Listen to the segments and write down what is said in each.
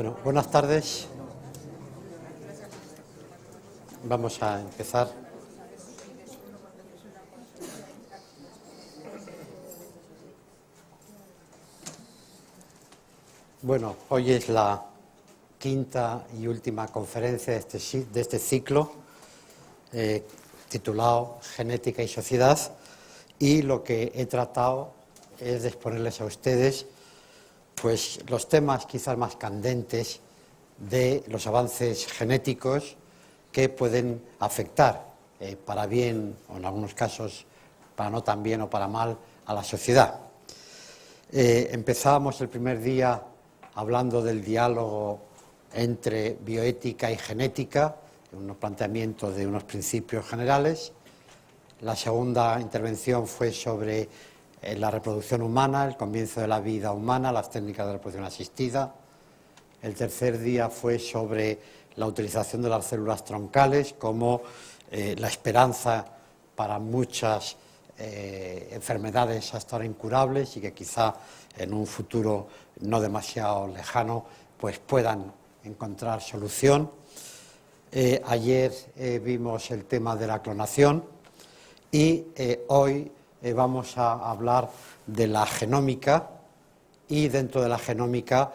Bueno, buenas tardes. Vamos a empezar. Bueno, hoy es la quinta y última conferencia de este ciclo titulado Genética y Sociedad, y lo que he tratado es de exponerles a ustedes pues los temas quizás más candentes de los avances genéticos que pueden afectar para bien o en algunos casos para no tan bien o para mal a la sociedad. Empezábamos el primer día hablando del diálogo entre bioética y genética, unos planteamientos de unos principios generales. La segunda intervención fue sobre la reproducción humana, el comienzo de la vida humana, las técnicas de reproducción asistida. El tercer día fue sobre la utilización de las células troncales como la esperanza para muchas enfermedades hasta ahora incurables y que quizá en un futuro no demasiado lejano pues puedan encontrar solución. Ayer vimos el tema de la clonación y hoy vamos a hablar de la genómica, y dentro de la genómica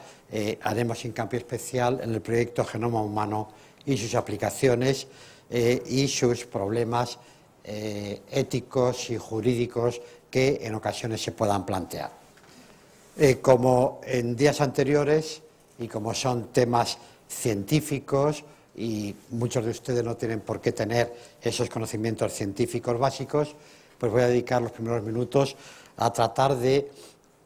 haremos hincapié especial en el proyecto Genoma Humano y sus aplicaciones y sus problemas éticos y jurídicos que en ocasiones se puedan plantear. Como en días anteriores, y como son temas científicos y muchos de ustedes no tienen por qué tener esos conocimientos científicos básicos, pues voy a dedicar los primeros minutos a tratar de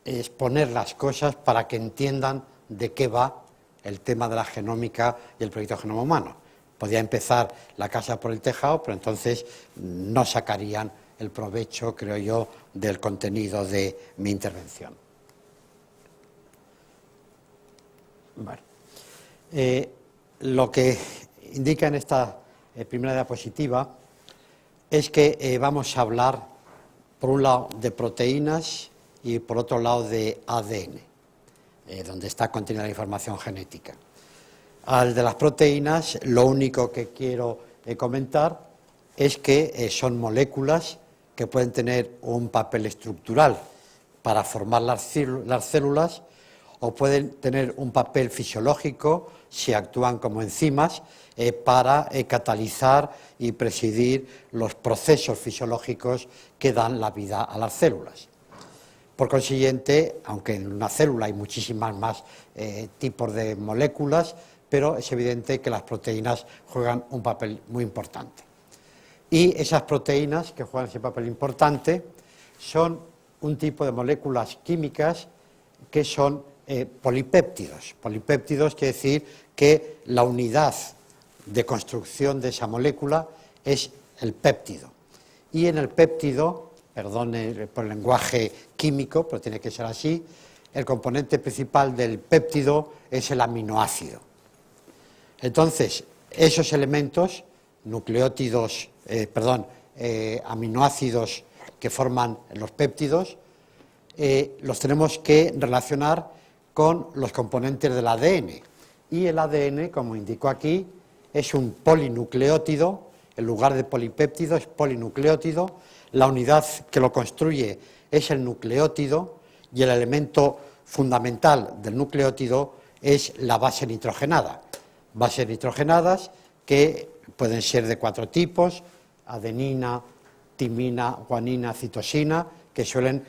exponer las cosas para que entiendan de qué va el tema de la genómica y el proyecto Genoma Humano. Podría empezar la casa por el tejado, pero entonces no sacarían el provecho, creo yo, del contenido de mi intervención. Bueno, lo que indica en esta primera diapositiva es que vamos a hablar, por un lado, de proteínas y, por otro lado, de ADN, donde está contenida la información genética. Al de las proteínas, lo único que quiero comentar es que son moléculas que pueden tener un papel estructural para formar las células o pueden tener un papel fisiológico si actúan como enzimas para catalizar y presidir los procesos fisiológicos que dan la vida a las células. Por consiguiente, aunque en una célula hay muchísimas más tipos de moléculas, pero es evidente que las proteínas juegan un papel muy importante. Y esas proteínas que juegan ese papel importante son un tipo de moléculas químicas que son polipéptidos. Polipéptidos quiere decir que la unidad de construcción de esa molécula es el péptido. Y en el péptido, perdone por el lenguaje químico, pero tiene que ser así, el componente principal del péptido es el aminoácido. Entonces, esos elementos, aminoácidos que forman los péptidos, los tenemos que relacionar con los componentes del ADN. Y el ADN, como indicó aquí, es un polinucleótido. En lugar de polipéptido es polinucleótido. La unidad que lo construye es el nucleótido y el elemento fundamental del nucleótido es la base nitrogenada. Bases nitrogenadas que pueden ser de 4 tipos: adenina, timina, guanina, citosina, que suelen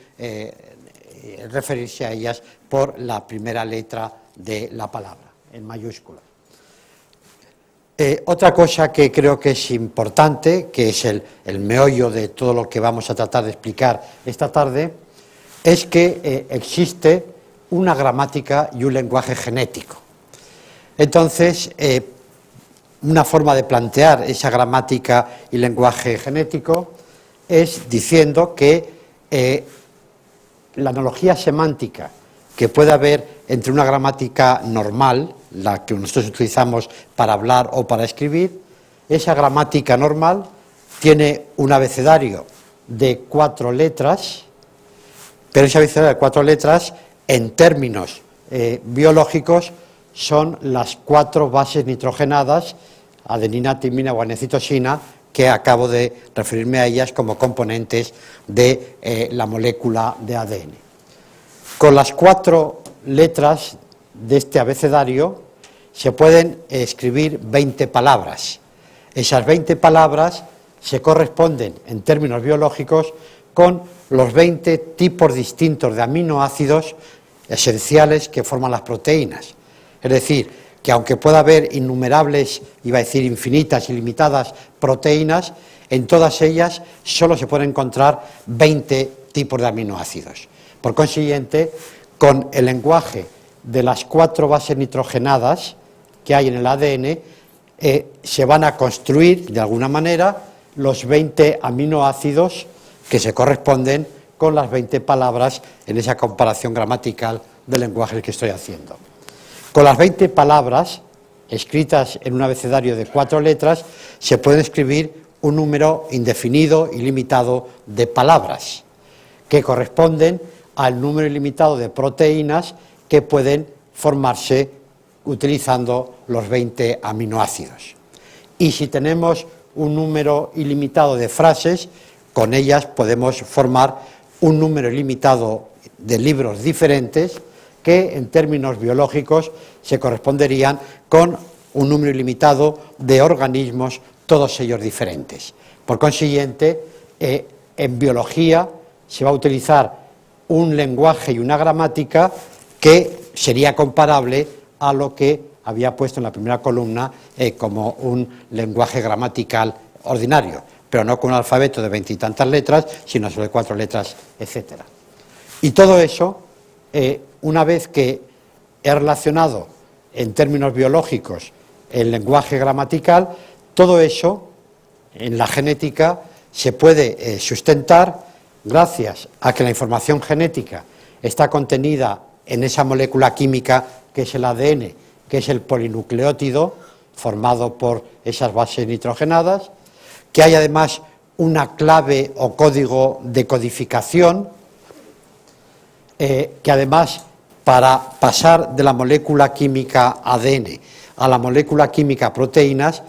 referirse a ellas por la primera letra de la palabra, en mayúscula. Otra cosa que creo que es importante, que es el meollo de todo lo que vamos a tratar de explicar esta tarde, es que existe una gramática y un lenguaje genético. Entonces, una forma de plantear esa gramática y lenguaje genético es diciendo que la analogía semántica que puede haber entre una gramática normal, la que nosotros utilizamos para hablar o para escribir, esa gramática normal tiene un abecedario de 4 letras, pero ese abecedario de 4 letras, en términos biológicos, son las 4 bases nitrogenadas, adenina, timina, guanina, citosina, que acabo de referirme a ellas como componentes de la molécula de ADN. Con las 4 letras de este abecedario se pueden escribir 20 palabras. Esas 20 palabras se corresponden, en términos biológicos, con los 20 tipos distintos de aminoácidos esenciales que forman las proteínas. Es decir, que aunque pueda haber innumerables, iba a decir infinitas, ilimitadas proteínas, en todas ellas solo se pueden encontrar 20 tipos de aminoácidos. Por consiguiente, con el lenguaje de las 4 bases nitrogenadas que hay en el ADN, se van a construir, de alguna manera, los 20 aminoácidos que se corresponden con las 20 palabras en esa comparación gramatical del lenguaje que estoy haciendo. Con las 20 palabras escritas en un abecedario de 4 letras se puede escribir un número indefinido, ilimitado de palabras, que corresponden al número ilimitado de proteínas que pueden formarse utilizando los 20 aminoácidos. Y si tenemos un número ilimitado de frases, con ellas podemos formar un número ilimitado de libros diferentes que en términos biológicos se corresponderían con un número ilimitado de organismos, todos ellos diferentes. Por consiguiente, en biología se va a utilizar un lenguaje y una gramática que sería comparable a lo que había puesto en la primera columna como un lenguaje gramatical ordinario, pero no con un alfabeto de 20 y tantas letras, sino solo de 4 letras, etc. Y todo eso, una vez que he relacionado en términos biológicos el lenguaje gramatical, todo eso en la genética se puede sustentar gracias a que la información genética está contenida en esa molécula química que es el ADN, que es el polinucleótido formado por esas bases nitrogenadas, que hay además una clave o código de codificación, que además para pasar de la molécula química ADN a la molécula química proteínas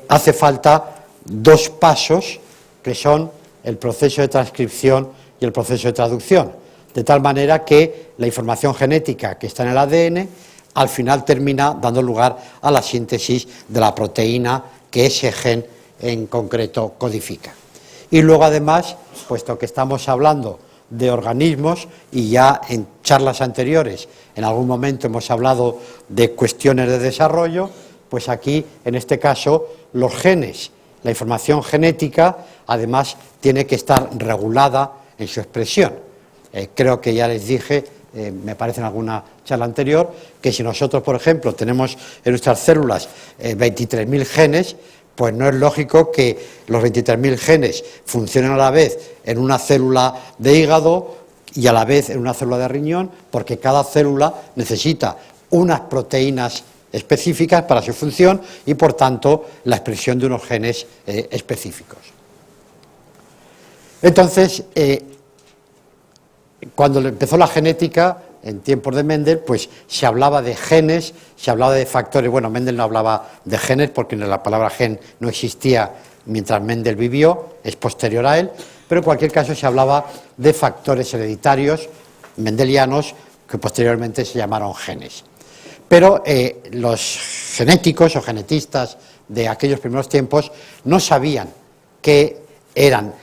hace falta 2 pasos que son el proceso de transcripción y el proceso de traducción, de tal manera que la información genética que está en el ADN al final termina dando lugar a la síntesis de la proteína que ese gen en concreto codifica. Y luego además, puesto que estamos hablando de organismos y ya en charlas anteriores en algún momento hemos hablado de cuestiones de desarrollo, pues aquí en este caso los genes, la información genética además tiene que estar regulada en su expresión. Creo que ya les dije, me parece en alguna charla anterior, que si nosotros, por ejemplo, tenemos en nuestras células 23.000 genes, pues no es lógico que los 23.000 genes funcionen a la vez en una célula de hígado y a la vez en una célula de riñón, porque cada célula necesita unas proteínas específicas para su función y, por tanto, la expresión de unos genes específicos. Entonces, cuando empezó la genética, en tiempos de Mendel, pues se hablaba de genes, se hablaba de factores. Bueno, Mendel no hablaba de genes porque la palabra gen no existía mientras Mendel vivió, es posterior a él, pero en cualquier caso se hablaba de factores hereditarios mendelianos que posteriormente se llamaron genes. Pero los genéticos o genetistas de aquellos primeros tiempos no sabían qué eran,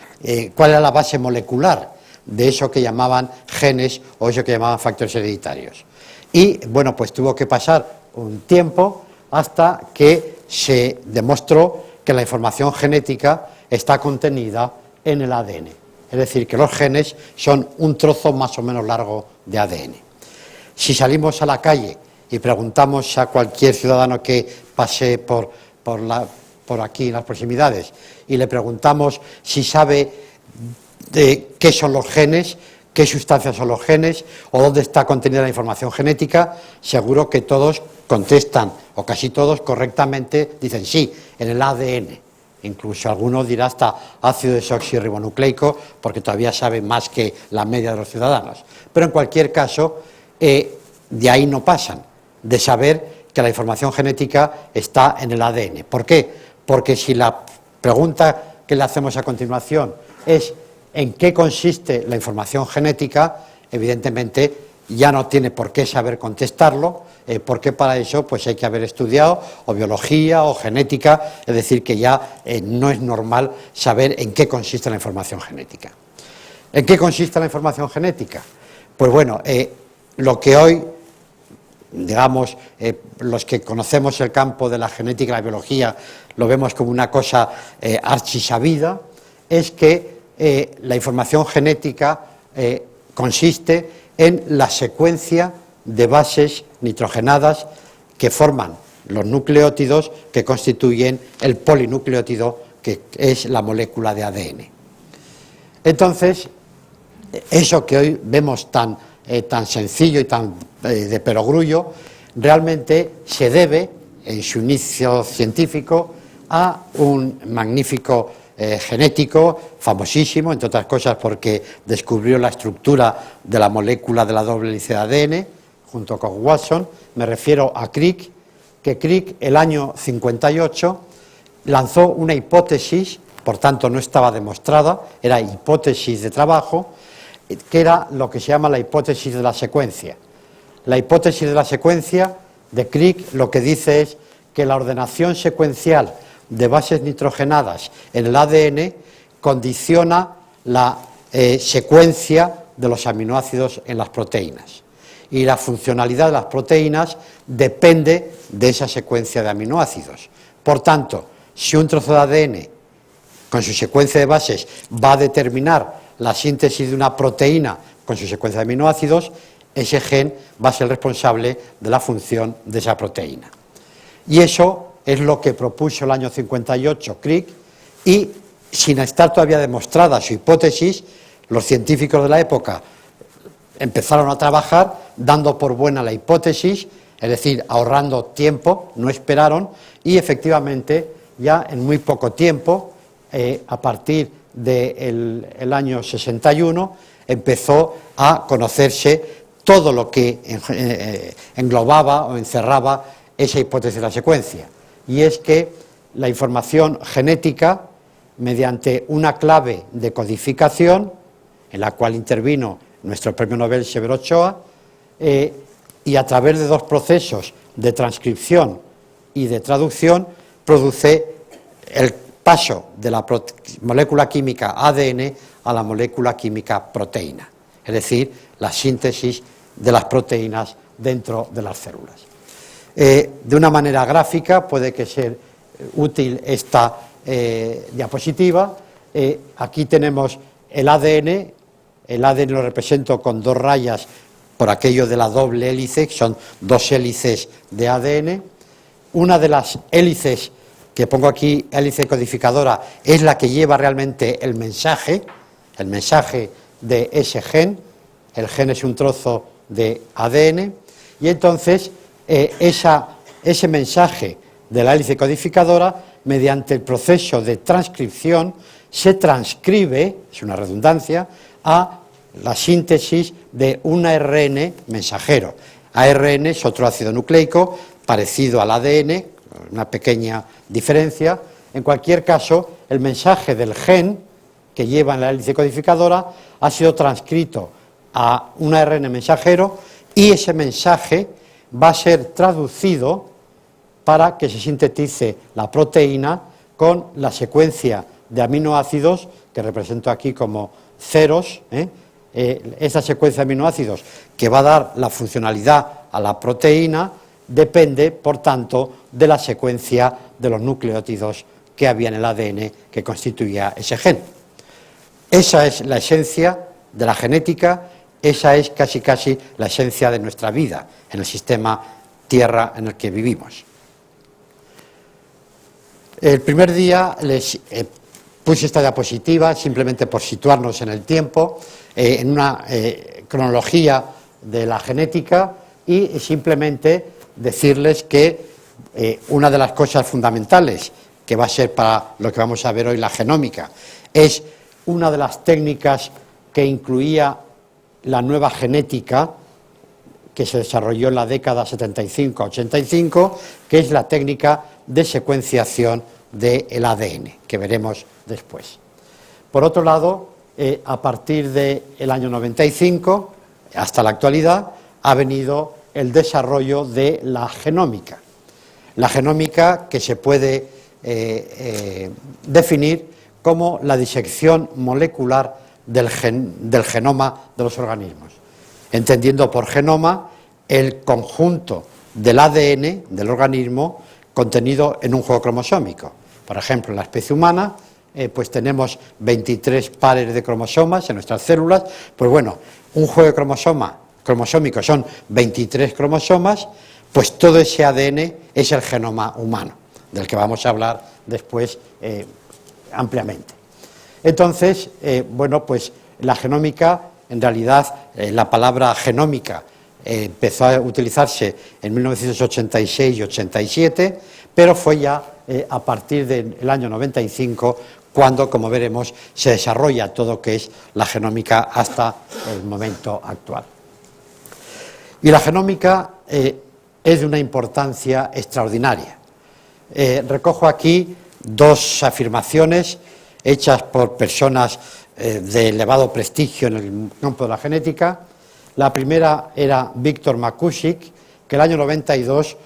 cuál era la base molecular de eso que llamaban genes o eso que llamaban factores hereditarios. Y bueno, pues tuvo que pasar un tiempo hasta que se demostró que la información genética está contenida en el ADN. Es decir, que los genes son un trozo más o menos largo de ADN. Si salimos a la calle y preguntamos a cualquier ciudadano que pase por aquí en las proximidades y le preguntamos si sabe de qué son los genes, qué sustancias son los genes o dónde está contenida la información genética, seguro que todos contestan, o casi todos correctamente, dicen sí, en el ADN. Incluso algunos dirán hasta ácido desoxirribonucleico, porque todavía saben más que la media de los ciudadanos. Pero en cualquier caso, de ahí no pasan. de saber que la información genética está en el ADN. ¿Por qué? Porque si la pregunta que le hacemos a continuación es ¿en qué consiste la información genética?, evidentemente ya no tiene por qué saber contestarlo, porque para eso pues hay que haber estudiado o biología o genética, es decir, que ya no es normal saber en qué consiste la información genética. ¿En qué consiste la información genética? Pues bueno, lo que hoy, digamos, los que conocemos el campo de la genética y la biología lo vemos como una cosa archisabida, es que la información genética consiste en la secuencia de bases nitrogenadas que forman los nucleótidos que constituyen el polinucleótido, que es la molécula de ADN. Entonces, eso que hoy vemos tan sencillo y tan de perogrullo, realmente se debe, en su inicio científico, a un magnífico genético, famosísimo, entre otras cosas porque descubrió la estructura de la molécula de la doble hélice de ADN, junto con Watson. Me refiero a Crick, que Crick, el año 58, lanzó una hipótesis, por tanto no estaba demostrada, era hipótesis de trabajo, que era lo que se llama la hipótesis de la secuencia. La hipótesis de la secuencia de Crick lo que dice es que la ordenación secuencial de bases nitrogenadas en el ADN condiciona la secuencia de los aminoácidos en las proteínas. Y la funcionalidad de las proteínas depende de esa secuencia de aminoácidos. Por tanto, si un trozo de ADN con su secuencia de bases va a determinar la síntesis de una proteína con su secuencia de aminoácidos, ese gen va a ser responsable de la función de esa proteína. Y eso es lo que propuso el año 58 Crick, y sin estar todavía demostrada su hipótesis, los científicos de la época empezaron a trabajar dando por buena la hipótesis, es decir, ahorrando tiempo, no esperaron, y efectivamente ya en muy poco tiempo, a partir del año 61, empezó a conocerse todo lo que englobaba o encerraba esa hipótesis de la secuencia. Y es que la información genética, mediante una clave de codificación, en la cual intervino nuestro premio Nobel Severo Ochoa, y a través de dos procesos de transcripción y de traducción, produce el paso de la molécula química ADN a la molécula química proteína, es decir, la síntesis de las proteínas dentro de las células. De una manera gráfica puede que sea útil esta diapositiva. Aquí tenemos el ADN lo represento con dos rayas por aquello de la doble hélice, que son dos hélices de ADN. Una de las hélices que pongo aquí, hélice codificadora, es la que lleva realmente el mensaje de ese gen. El gen es un trozo de ADN, y entonces ese mensaje de la hélice codificadora, mediante el proceso de transcripción, se transcribe, es una redundancia, a la síntesis de un ARN mensajero. ARN es otro ácido nucleico parecido al ADN, una pequeña diferencia. En cualquier caso, el mensaje del gen que lleva en la hélice codificadora ha sido transcrito a un ARN mensajero, y ese mensaje va a ser traducido para que se sintetice la proteína con la secuencia de aminoácidos que represento aquí como ceros. Esa secuencia de aminoácidos que va a dar la funcionalidad a la proteína depende, por tanto, de la secuencia de los nucleótidos que había en el ADN que constituía ese gen. Esa es la esencia de la genética, esa es casi la esencia de nuestra vida en el sistema Tierra en el que vivimos. El primer día les puse esta diapositiva simplemente por situarnos en el tiempo, en una cronología de la genética, y simplemente decirles que una de las cosas fundamentales que va a ser para lo que vamos a ver hoy la genómica es una de las técnicas que incluía la nueva genética, que se desarrolló en la década 75-85, que es la técnica de secuenciación del ADN, que veremos después. Por otro lado, a partir del año 95 hasta la actualidad ha venido el desarrollo de la genómica. La genómica, que se puede definir como la disección molecular del genoma de los organismos, entendiendo por genoma el conjunto del ADN del organismo contenido en un juego cromosómico. Por ejemplo, en la especie humana, pues tenemos 23 pares de cromosomas en nuestras células. Pues bueno, un juego cromosómico son 23 cromosomas, pues todo ese ADN es el genoma humano, del que vamos a hablar después ampliamente. Entonces, bueno, pues la genómica, en realidad la palabra genómica empezó a utilizarse en 1986 y 87, pero fue ya a partir del año 95 cuando, como veremos, se desarrolla todo lo que es la genómica hasta el momento actual. Y la genómica es de una importancia extraordinaria. Recojo aquí dos afirmaciones hechas por personas de elevado prestigio en el campo de la genética. La primera era Víctor McCusick, que el año 92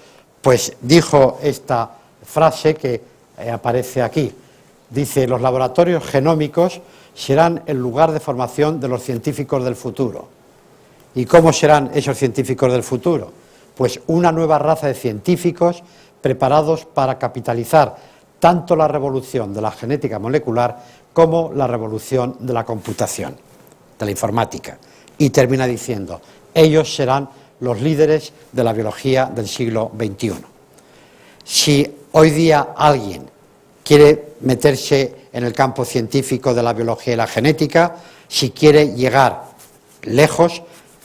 pues dijo esta frase que aparece aquí. Dice: los laboratorios genómicos serán el lugar de formación de los científicos del futuro. ¿Y cómo serán esos científicos del futuro? Pues una nueva raza de científicos preparados para capitalizar tanto la revolución de la genética molecular como la revolución de la computación, de la informática. Y termina diciendo: ellos serán los líderes de la biología del siglo XXI. Si hoy día alguien quiere meterse en el campo científico de la biología y la genética, si quiere llegar lejos,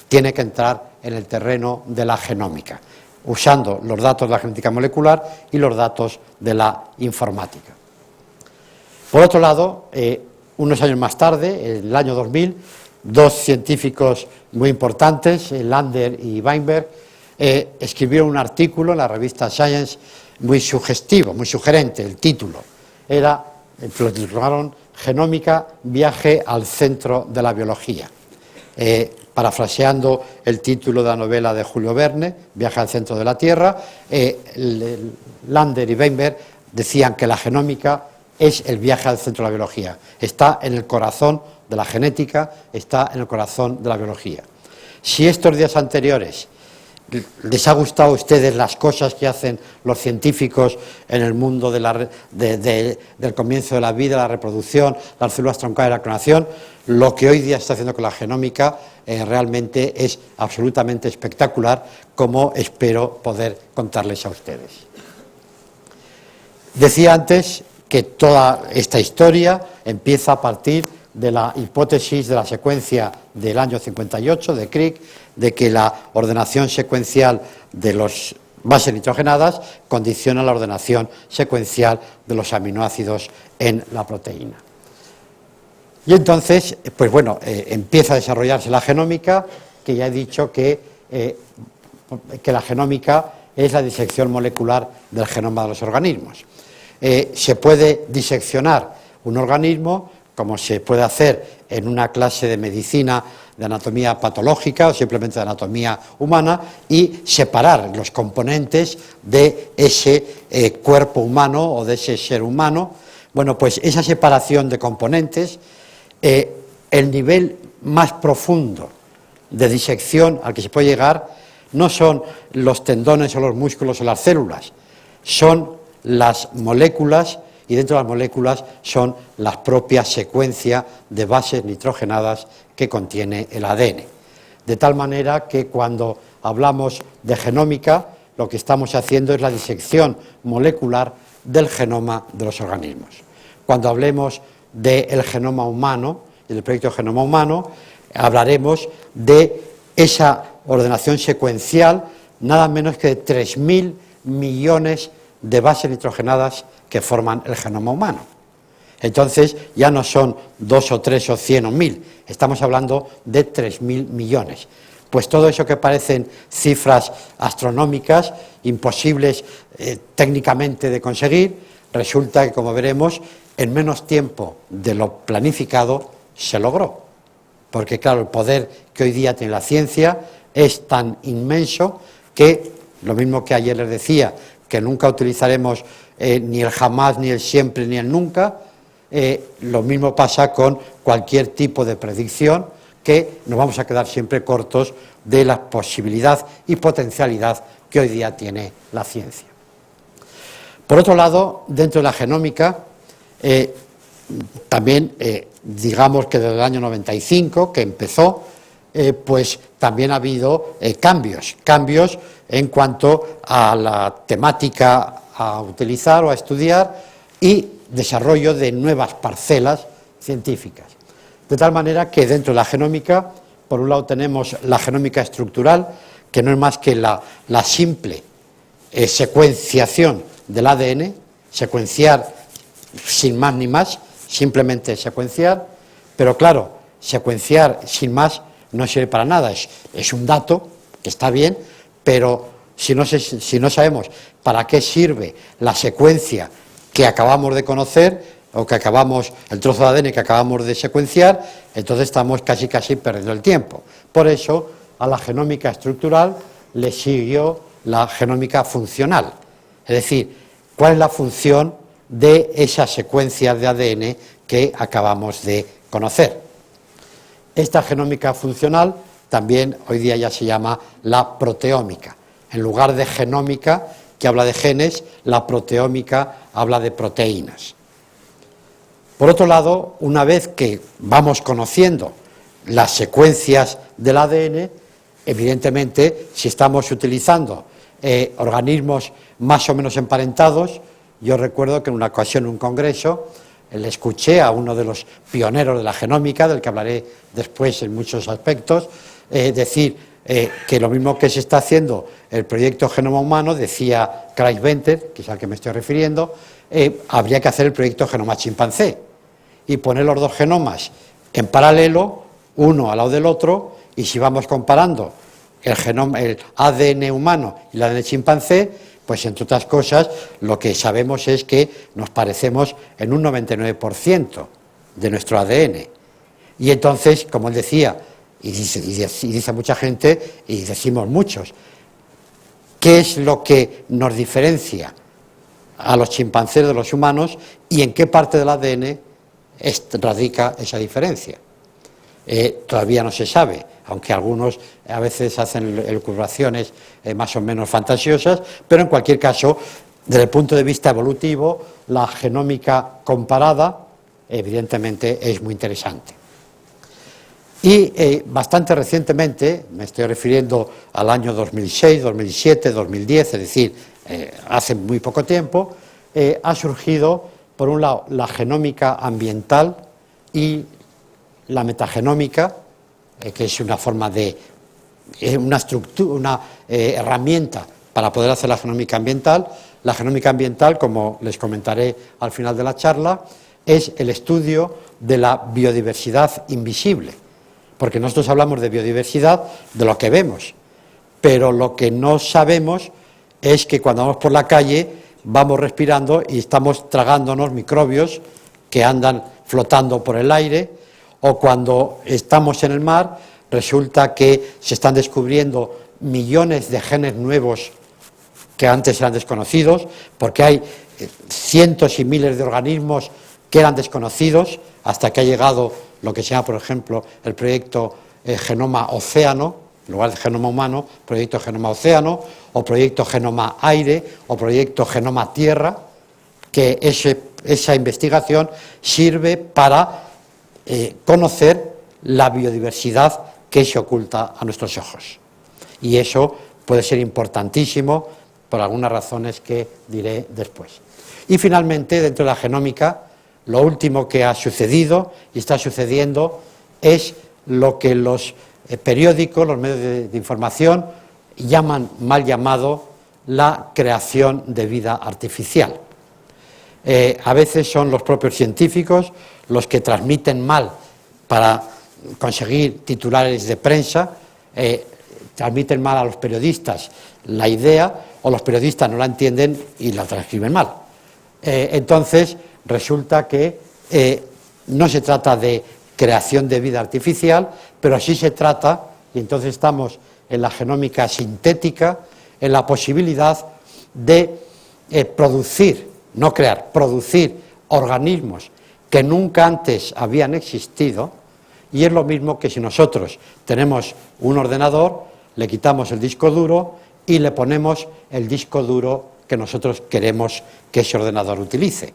tiene que entrar en el terreno de la genómica, usando los datos de la genética molecular y los datos de la informática. Por otro lado, unos años más tarde, en el año 2000, dos científicos muy importantes, Lander y Weinberg, escribieron un artículo en la revista Science muy sugestivo, muy sugerente. El título era, lo titularon Genómica, viaje al centro de la biología. Parafraseando el título de la novela de Julio Verne, Viaje al centro de la Tierra, Lander y Weinberg decían que la genómica es el viaje al centro de la biología. Está en el corazón de la genética, está en el corazón de la biología. Si estos días anteriores les ha gustado a ustedes las cosas que hacen los científicos en el mundo del comienzo de la vida, la reproducción, las células troncales de la clonación, lo que hoy día está haciendo con la genómica realmente es absolutamente espectacular, como espero poder contarles a ustedes. Decía antes que toda esta historia empieza a partir de la hipótesis de la secuencia del año 58 de Crick, de que la ordenación secuencial de los bases nitrogenadas condiciona la ordenación secuencial de los aminoácidos en la proteína. Y entonces, pues bueno, empieza a desarrollarse la genómica, que ya he dicho que la genómica es la disección molecular del genoma de los organismos. Se puede diseccionar un organismo, como se puede hacer en una clase de medicina de anatomía patológica o simplemente de anatomía humana, y separar los componentes de ese cuerpo humano o de ese ser humano. Bueno, pues esa separación de componentes, el nivel más profundo de disección al que se puede llegar no son los tendones o los músculos o las células, son las moléculas, y dentro de las moléculas son las propias secuencias de bases nitrogenadas que contiene el ADN. De tal manera que cuando hablamos de genómica, lo que estamos haciendo es la disección molecular del genoma de los organismos. Cuando hablemos del genoma humano y del proyecto Genoma Humano, hablaremos de esa ordenación secuencial, nada menos que de 3.000 millones de bases nitrogenadas que forman el genoma humano. Entonces ya no son 2 o 3 o 100 o 1000, estamos hablando de 3.000 millones. pues todo eso que parecen cifras astronómicas, imposibles técnicamente de conseguir, resulta que, como veremos, en menos tiempo de lo planificado se logró. Porque, claro, el poder que hoy día tiene la ciencia es tan inmenso que, lo mismo que ayer les decía, que nunca utilizaremos ni el jamás, ni el siempre, ni el nunca, lo mismo pasa con cualquier tipo de predicción, que nos vamos a quedar siempre cortos de la posibilidad y potencialidad que hoy día tiene la ciencia. Por otro lado, dentro de la genómica, también digamos que desde el año 95 que empezó, pues también ha habido cambios en cuanto a la temática a utilizar o a estudiar y desarrollo de nuevas parcelas científicas. De tal manera que dentro de la genómica, por un lado tenemos la genómica estructural, que no es más que la simple secuenciación del ADN, secuenciar sin más ni más, simplemente secuenciar, pero claro, secuenciar sin más no sirve para nada, es un dato que está bien, pero si no sabemos para qué sirve la secuencia que acabamos de conocer, o que el trozo de ADN que acabamos de secuenciar, entonces estamos casi perdiendo el tiempo. Por eso a la genómica estructural le siguió la genómica funcional, es decir, cuál es la función de esa secuencia de ADN que acabamos de conocer. Esta genómica funcional también hoy día ya se llama la proteómica. En lugar de genómica, que habla de genes, la proteómica habla de proteínas. Por otro lado, una vez que vamos conociendo las secuencias del ADN, evidentemente, si estamos utilizando organismos más o menos emparentados, yo recuerdo que en una ocasión en un congreso le escuché a uno de los pioneros de la genómica, del que hablaré después en muchos aspectos, decir que lo mismo que se está haciendo el proyecto Genoma Humano, decía Craig Venter, que es al que me estoy refiriendo, habría que hacer el proyecto Genoma Chimpancé y poner los dos genomas en paralelo, uno al lado del otro, y si vamos comparando el ADN humano y el ADN chimpancé, pues entre otras cosas lo que sabemos es que nos parecemos en un 99% de nuestro ADN. Y entonces, como él decía, y dice mucha gente, y decimos muchos, ¿qué es lo que nos diferencia a los chimpancés de los humanos y en qué parte del ADN radica esa diferencia? Todavía no se sabe, aunque algunos a veces hacen elucubraciones más o menos fantasiosas, pero en cualquier caso, desde el punto de vista evolutivo, la genómica comparada evidentemente es muy interesante. Y bastante recientemente, me estoy refiriendo al año 2006, 2007, 2010, es decir, hace muy poco tiempo, ha surgido, por un lado, la genómica ambiental y la metagenómica, que es una forma de una estructura, una herramienta para poder hacer la genómica ambiental. La genómica ambiental, como les comentaré al final de la charla, es el estudio de la biodiversidad invisible, porque nosotros hablamos de biodiversidad de lo que vemos, pero lo que no sabemos es que cuando vamos por la calle vamos respirando y estamos tragándonos microbios que andan flotando por el aire, o cuando estamos en el mar resulta que se están descubriendo millones de genes nuevos que antes eran desconocidos, porque hay cientos y miles de organismos que eran desconocidos, hasta que ha llegado lo que se llama, por ejemplo, el proyecto Genoma Océano, en lugar de Genoma Humano, proyecto Genoma Océano, o proyecto Genoma Aire, o proyecto Genoma Tierra, que esa investigación sirve para conocer la biodiversidad que se oculta a nuestros ojos. Y eso puede ser importantísimo por algunas razones que diré después. Y finalmente, dentro de la genómica, lo último que ha sucedido y está sucediendo es lo que los periódicos, los medios de información, llaman, mal llamado, la creación de vida artificial. A veces son los propios científicos los que transmiten mal para conseguir titulares de prensa transmiten mal a los periodistas la idea, o los periodistas no la entienden y la transcriben mal. Entonces, resulta que no se trata de creación de vida artificial, pero sí se trata, y entonces estamos en la genómica sintética, en la posibilidad de producir, no crear, producir organismos que nunca antes habían existido, y es lo mismo que si nosotros tenemos un ordenador, le quitamos el disco duro y le ponemos el disco duro que nosotros queremos que ese ordenador utilice.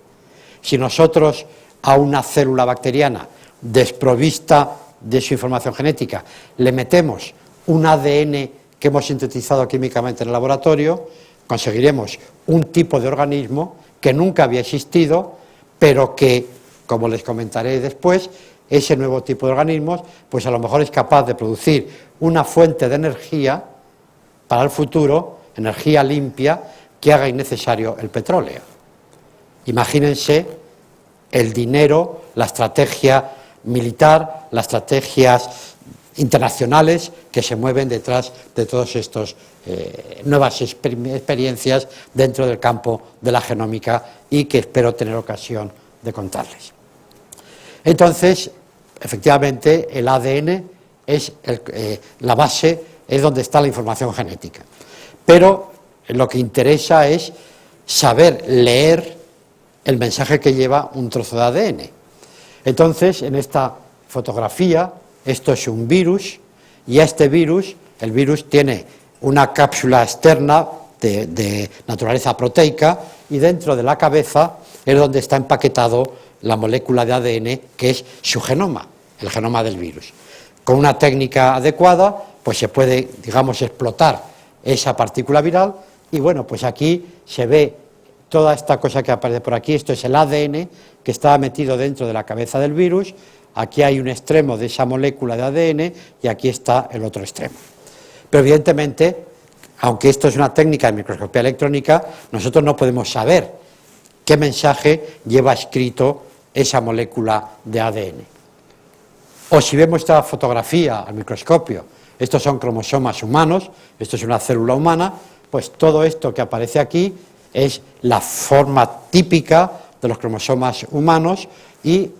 Si nosotros a una célula bacteriana desprovista de su información genética le metemos un ADN que hemos sintetizado químicamente en el laboratorio, conseguiremos un tipo de organismo que nunca había existido, pero que, como les comentaré después, ese nuevo tipo de organismos, pues a lo mejor es capaz de producir una fuente de energía para el futuro, energía limpia, que haga innecesario el petróleo. Imagínense el dinero, la estrategia militar, las estrategias internacionales que se mueven detrás de todas estas nuevas experiencias dentro del campo de la genómica y que espero tener ocasión de contarles. Entonces, efectivamente, el ADN es la base, es donde está la información genética. Pero lo que interesa es saber leer el mensaje que lleva un trozo de ADN. Entonces, en esta fotografía, esto es un virus, y a este virus, el virus tiene una cápsula externa de naturaleza proteica, y dentro de la cabeza es donde está empaquetado la molécula de ADN, que es su genoma, el genoma del virus. Con una técnica adecuada, pues se puede, digamos, explotar esa partícula viral, y bueno, pues aquí se ve toda esta cosa que aparece por aquí. Esto es el ADN que estaba metido dentro de la cabeza del virus. Aquí hay un extremo de esa molécula de ADN y aquí está el otro extremo. Pero evidentemente, aunque esto es una técnica de microscopía electrónica, nosotros no podemos saber qué mensaje lleva escrito esa molécula de ADN. O si vemos esta fotografía al microscopio, estos son cromosomas humanos, esto es una célula humana, pues todo esto que aparece aquí es la forma típica de los cromosomas humanos y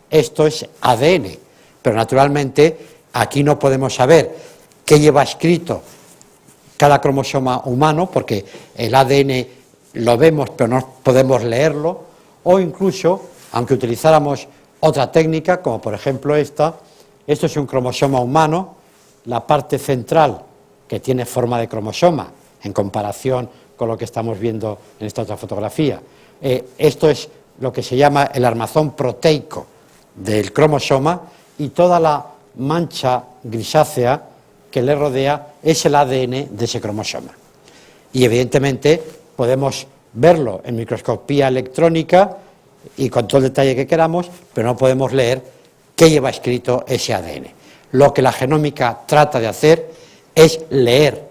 esto es ADN, pero naturalmente aquí no podemos saber qué lleva escrito cada cromosoma humano, porque el ADN lo vemos pero no podemos leerlo, o incluso, aunque utilizáramos otra técnica, como por ejemplo esto es un cromosoma humano, la parte central que tiene forma de cromosoma en comparación con lo que estamos viendo en esta otra fotografía. Esto es lo que se llama el armazón proteico del cromosoma, y toda la mancha grisácea que le rodea es el ADN de ese cromosoma. Y evidentemente podemos verlo en microscopía electrónica y con todo el detalle que queramos, pero no podemos leer qué lleva escrito ese ADN. Lo que la genómica trata de hacer es leer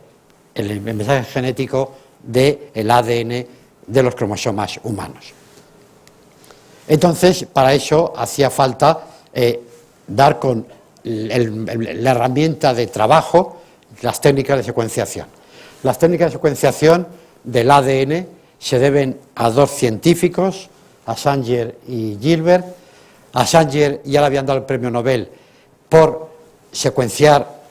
el mensaje genético del ADN de los cromosomas humanos. Entonces, para eso hacía falta dar con la herramienta de trabajo, las técnicas de secuenciación. Las técnicas de secuenciación del ADN se deben a dos científicos, a Sanger y Gilbert. A Sanger ya le habían dado el premio Nobel por secuenciar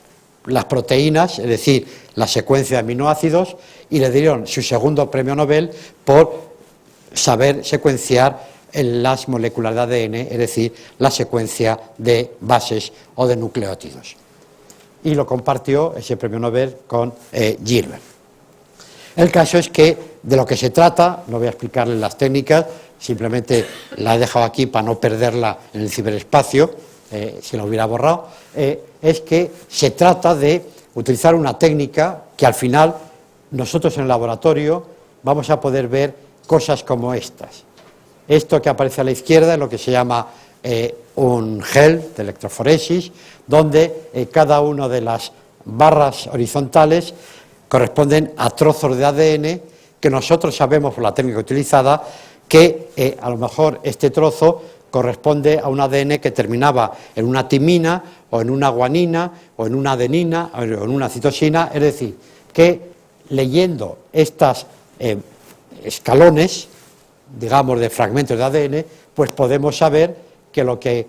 las proteínas, es decir, la secuencia de aminoácidos, y le dieron su segundo premio Nobel por saber secuenciar las moléculas de ADN, es decir, la secuencia de bases o de nucleótidos. Y lo compartió ese premio Nobel con Gilbert. El caso es que de lo que se trata, no voy a explicarles las técnicas, simplemente la he dejado aquí para no perderla en el ciberespacio, si la hubiera borrado, es que se trata de utilizar una técnica que al final nosotros en el laboratorio vamos a poder ver cosas como estas. Esto que aparece a la izquierda es lo que se llama un gel de electroforesis, donde cada una de las barras horizontales corresponden a trozos de ADN que nosotros sabemos por la técnica utilizada que a lo mejor este trozo corresponde a un ADN que terminaba en una timina o en una guanina, o en una adenina, o en una citosina. Es decir, que leyendo estos escalones, digamos, de fragmentos de ADN, pues podemos saber que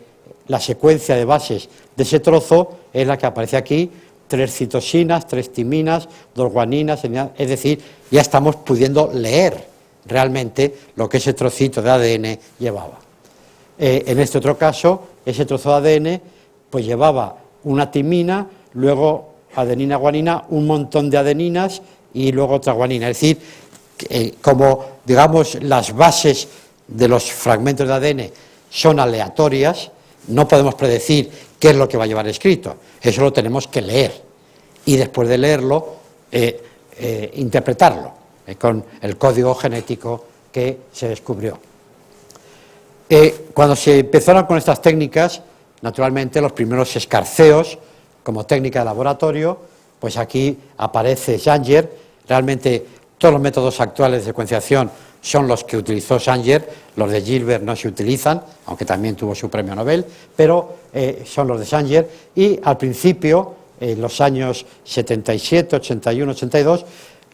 la secuencia de bases de ese trozo es la que aparece aquí: 3 citosinas, 3 timinas, 2 guaninas, es decir, ya estamos pudiendo leer realmente lo que ese trocito de ADN llevaba. En este otro caso, ese trozo de ADN pues llevaba una timina, luego adenina, guanina, un montón de adeninas y luego otra guanina. Es decir, como digamos las bases de los fragmentos de ADN son aleatorias, no podemos predecir qué es lo que va a llevar escrito. Eso lo tenemos que leer y después de leerlo interpretarlo con el código genético que se descubrió. Cuando se empezaron con estas técnicas, naturalmente los primeros escarceos como técnica de laboratorio, pues aquí aparece Sanger. Realmente todos los métodos actuales de secuenciación son los que utilizó Sanger, los de Gilbert no se utilizan, aunque también tuvo su premio Nobel, pero son los de Sanger. Y al principio, en los años 77, 81, 82,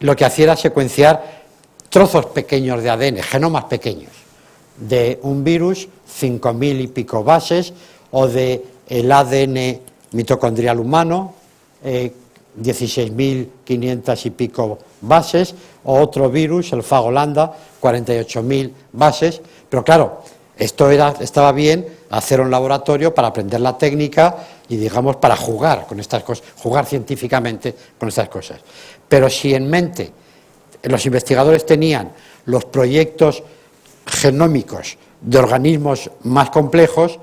lo que hacía era secuenciar trozos pequeños de ADN, genomas pequeños, de un virus, 5.000 y pico bases, o de el ADN mitocondrial humano, 16.500 y pico bases, o otro virus, el fago lambda, 48.000 bases. Pero claro, esto estaba bien hacer un laboratorio para aprender la técnica y, digamos, para jugar con estas cosas, jugar científicamente con estas cosas. Pero si en mente los investigadores tenían los proyectos genómicos de organismos más complejos,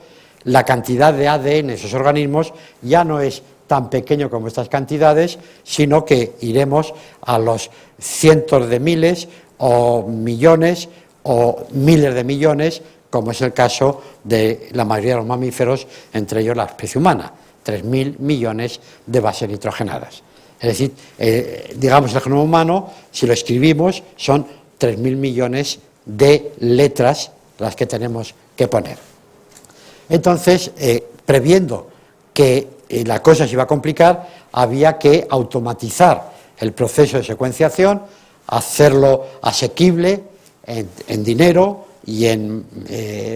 la cantidad de ADN de esos organismos ya no es tan pequeño como estas cantidades, sino que iremos a los cientos de miles o millones o miles de millones, como es el caso de la mayoría de los mamíferos, entre ellos la especie humana, 3.000 millones de bases nitrogenadas. Es decir, digamos, el genoma humano, si lo escribimos, son 3.000 millones de letras las que tenemos que poner. Entonces, previendo que la cosa se iba a complicar, había que automatizar el proceso de secuenciación, hacerlo asequible en dinero y en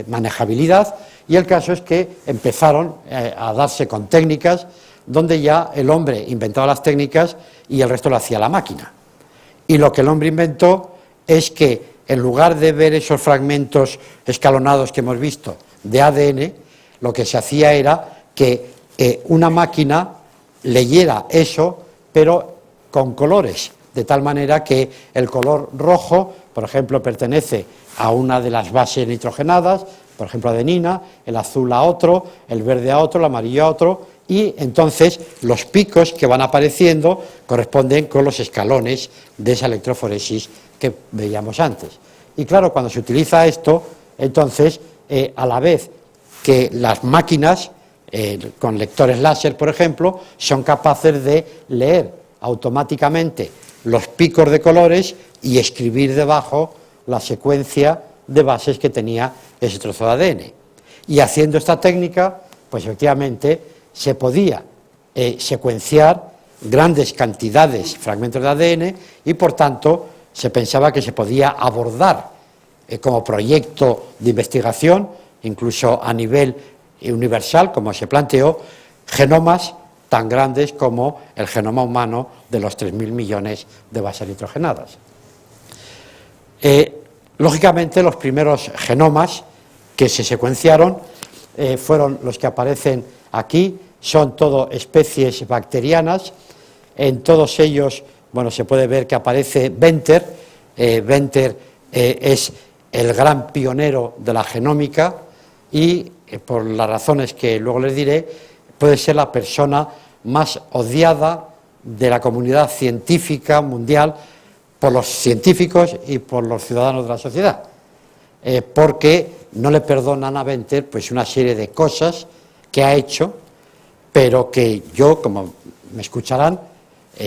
manejabilidad, y el caso es que empezaron a darse con técnicas donde ya el hombre inventaba las técnicas y el resto lo hacía la máquina. Y lo que el hombre inventó es que, en lugar de ver esos fragmentos escalonados que hemos visto de ADN, lo que se hacía era que una máquina leyera eso, pero con colores, de tal manera que el color rojo, por ejemplo, pertenece a una de las bases nitrogenadas, por ejemplo adenina, el azul a otro, el verde a otro, el amarillo a otro, y entonces los picos que van apareciendo corresponden con los escalones de esa electroforesis que veíamos antes. Y claro, cuando se utiliza esto, entonces, a la vez que las máquinas, con lectores láser, por ejemplo, son capaces de leer automáticamente los picos de colores y escribir debajo la secuencia de bases que tenía ese trozo de ADN. Y haciendo esta técnica, pues efectivamente se podía secuenciar grandes cantidades, fragmentos de ADN, y por tanto se pensaba que se podía abordar como proyecto de investigación, incluso a nivel universal, como se planteó, genomas tan grandes como el genoma humano de los 3.000 millones de bases nitrogenadas. Lógicamente, los primeros genomas que se secuenciaron fueron los que aparecen aquí, son todo especies bacterianas. En todos ellos, bueno, se puede ver que aparece Venter. Venter es el gran pionero de la genómica y, por las razones que luego les diré, puede ser la persona más odiada de la comunidad científica mundial por los científicos y por los ciudadanos de la sociedad, porque no le perdonan a Venter pues una serie de cosas que ha hecho, pero que yo, como me escucharán,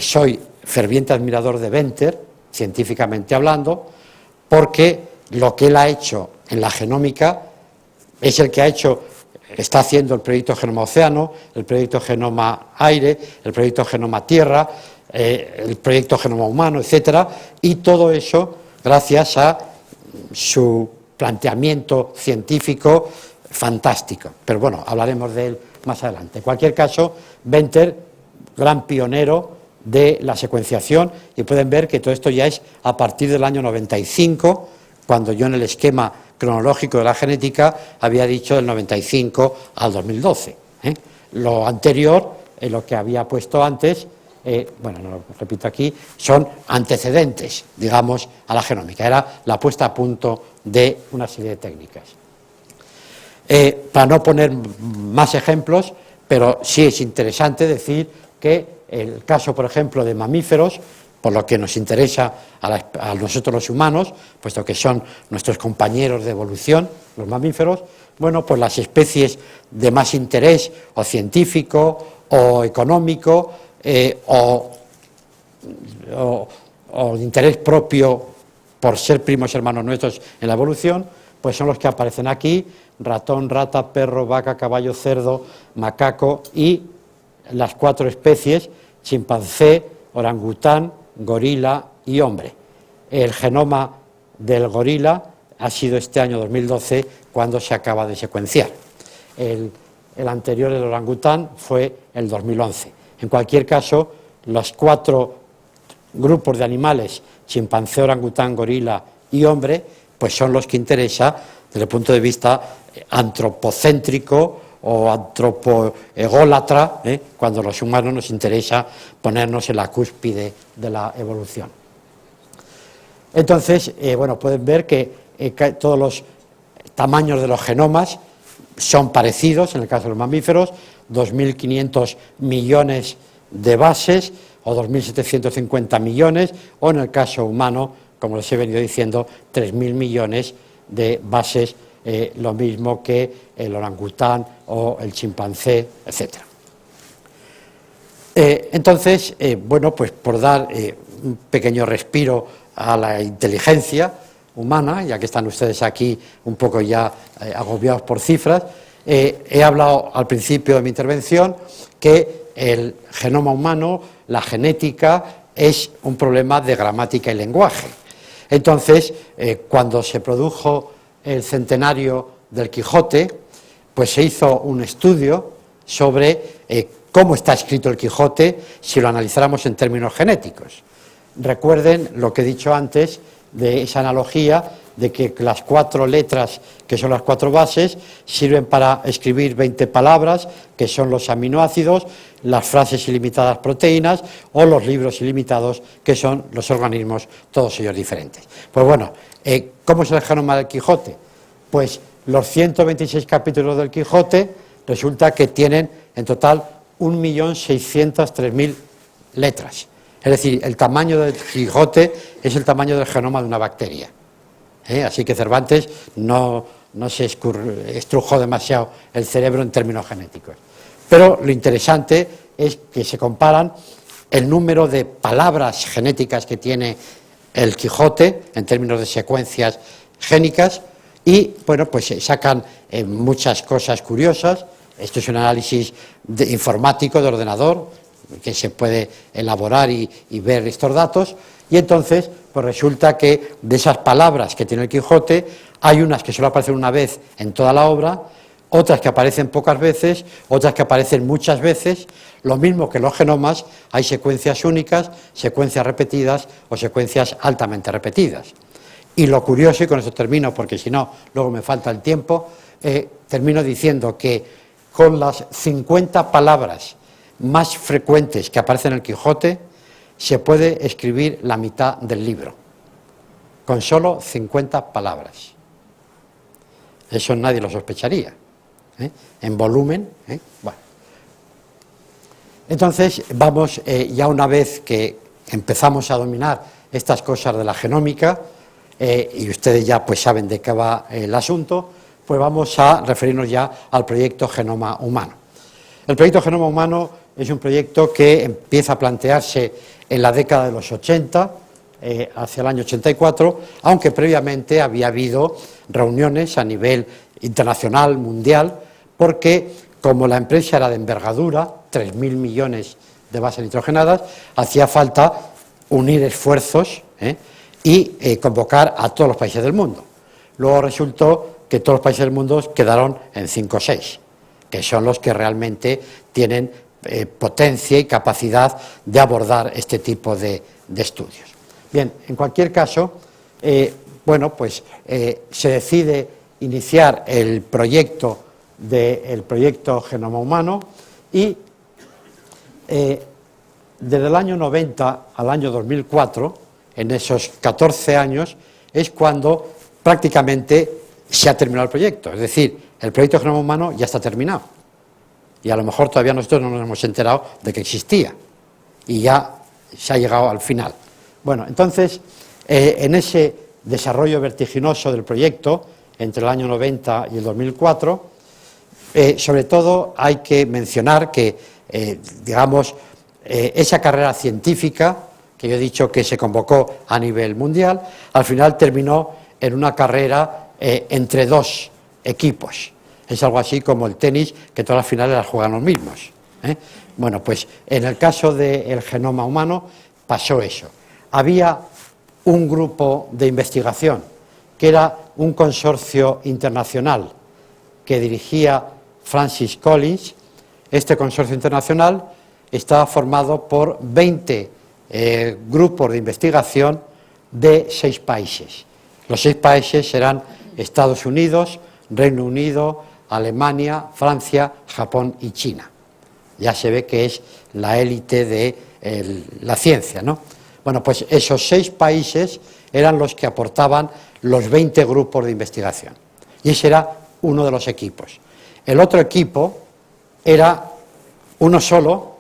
soy ferviente admirador de Venter, científicamente hablando, porque lo que él ha hecho en la genómica es el que ha hecho está haciendo el proyecto Genoma Océano, el proyecto Genoma Aire, el proyecto Genoma Tierra, el proyecto Genoma Humano, etcétera, y todo eso gracias a su planteamiento científico fantástico. Pero bueno, hablaremos de él más adelante. En cualquier caso, Venter, gran pionero de la secuenciación, y pueden ver que todo esto ya es a partir del año 95, cuando yo en el esquema cronológico de la genética había dicho del 95 al 2012. Lo anterior, lo que había puesto antes, bueno, no lo repito aquí, son antecedentes, digamos, a la genómica. Era la puesta a punto de una serie de técnicas. Para no poner más ejemplos, pero sí es interesante decir que el caso, por ejemplo, de mamíferos, por lo que nos interesa a nosotros los humanos, puesto que son nuestros compañeros de evolución, los mamíferos, bueno, pues las especies de más interés o científico o económico o de interés propio por ser primos hermanos nuestros en la evolución, pues son los que aparecen aquí: ratón, rata, perro, vaca, caballo, cerdo, macaco y las 4 especies: chimpancé, orangután, gorila y hombre. El genoma del gorila ha sido este año 2012 cuando se acaba de secuenciar. El anterior, el orangután, fue el 2011. En cualquier caso, los 4 grupos de animales, chimpancé, orangután, gorila y hombre, pues son los que interesa desde el punto de vista antropocéntrico o antropoególatra, cuando a los humanos nos interesa ponernos en la cúspide de la evolución. Entonces, bueno, pueden ver que todos los tamaños de los genomas son parecidos. En el caso de los mamíferos, 2.500 millones de bases o 2.750 millones, o en el caso humano, como les he venido diciendo, 3.000 millones de bases, lo mismo que el orangután o el chimpancé, etc. Entonces, bueno, pues por dar un pequeño respiro a la inteligencia humana, ya que están ustedes aquí un poco ya agobiados por cifras, he hablado al principio de mi intervención que el genoma humano, la genética, es un problema de gramática y lenguaje. Entonces, cuando se produjo el centenario del Quijote, pues se hizo un estudio sobre cómo está escrito el Quijote si lo analizáramos en términos genéticos. Recuerden lo que he dicho antes de esa analogía de que las 4 letras, que son las 4 bases, sirven para escribir 20 palabras, que son los aminoácidos, las frases ilimitadas proteínas o los libros ilimitados, que son los organismos, todos ellos diferentes. Pues bueno, ¿cómo es el genoma del Quijote? Pues los 126 capítulos del Quijote resulta que tienen en total 1.603.000 letras. Es decir, el tamaño del Quijote es el tamaño del genoma de una bacteria. Así que Cervantes no se estrujó demasiado el cerebro en términos genéticos. Pero lo interesante es que se comparan el número de palabras genéticas que tiene el Quijote en términos de secuencias génicas y, bueno, pues se sacan muchas cosas curiosas. Esto es un análisis informático de ordenador que se puede elaborar y ver estos datos, y entonces pues resulta que de esas palabras que tiene el Quijote hay unas que solo aparecen una vez en toda la obra, otras que aparecen pocas veces, otras que aparecen muchas veces. Lo mismo que los genomas, hay secuencias únicas, secuencias repetidas o secuencias altamente repetidas. Y lo curioso, y con eso termino porque si no luego me falta el tiempo, termino diciendo que con las 50 palabras más frecuentes que aparecen en el Quijote se puede escribir la mitad del libro, con solo 50 palabras. Eso nadie lo sospecharía, en volumen. Bueno. Entonces, vamos, ya una vez que empezamos a dominar estas cosas de la genómica, y ustedes ya pues saben de qué va el asunto, pues vamos a referirnos ya al proyecto Genoma Humano. El proyecto Genoma Humano es un proyecto que empieza a plantearse en la década de los 80, hacia el año 84, aunque previamente había habido reuniones a nivel internacional, mundial, porque como la empresa era de envergadura, 3.000 millones de bases nitrogenadas, hacía falta unir esfuerzos y convocar a todos los países del mundo. Luego resultó que todos los países del mundo quedaron en 5 o 6, que son los que realmente tienen potencia y capacidad de abordar este tipo de estudios. Bien, en cualquier caso, se decide iniciar el proyecto Genoma Humano y desde el año 90 al año 2004, en esos 14 años, es cuando prácticamente se ha terminado el proyecto. Es decir, el proyecto Genoma Humano ya está terminado. Y a lo mejor todavía nosotros no nos hemos enterado de que existía. Y ya se ha llegado al final. Bueno, entonces, en ese desarrollo vertiginoso del proyecto, entre el año 90 y el 2004, sobre todo hay que mencionar que, esa carrera científica, que yo he dicho que se convocó a nivel mundial, al final terminó en una carrera entre 2 equipos. Es algo así como el tenis, que todas las finales las juegan los mismos. Bueno, pues en el caso del genoma humano pasó eso. Había un grupo de investigación, que era un consorcio internacional que dirigía Francis Collins. Este consorcio internacional estaba formado por 20 grupos de investigación de 6 países. Los 6 países eran Estados Unidos, Reino Unido, Alemania, Francia, Japón y China. Ya se ve que es la élite de la ciencia, ¿no? Bueno, pues esos 6 países eran los que aportaban los 20 grupos de investigación. Y ese era uno de los equipos. El otro equipo era uno solo,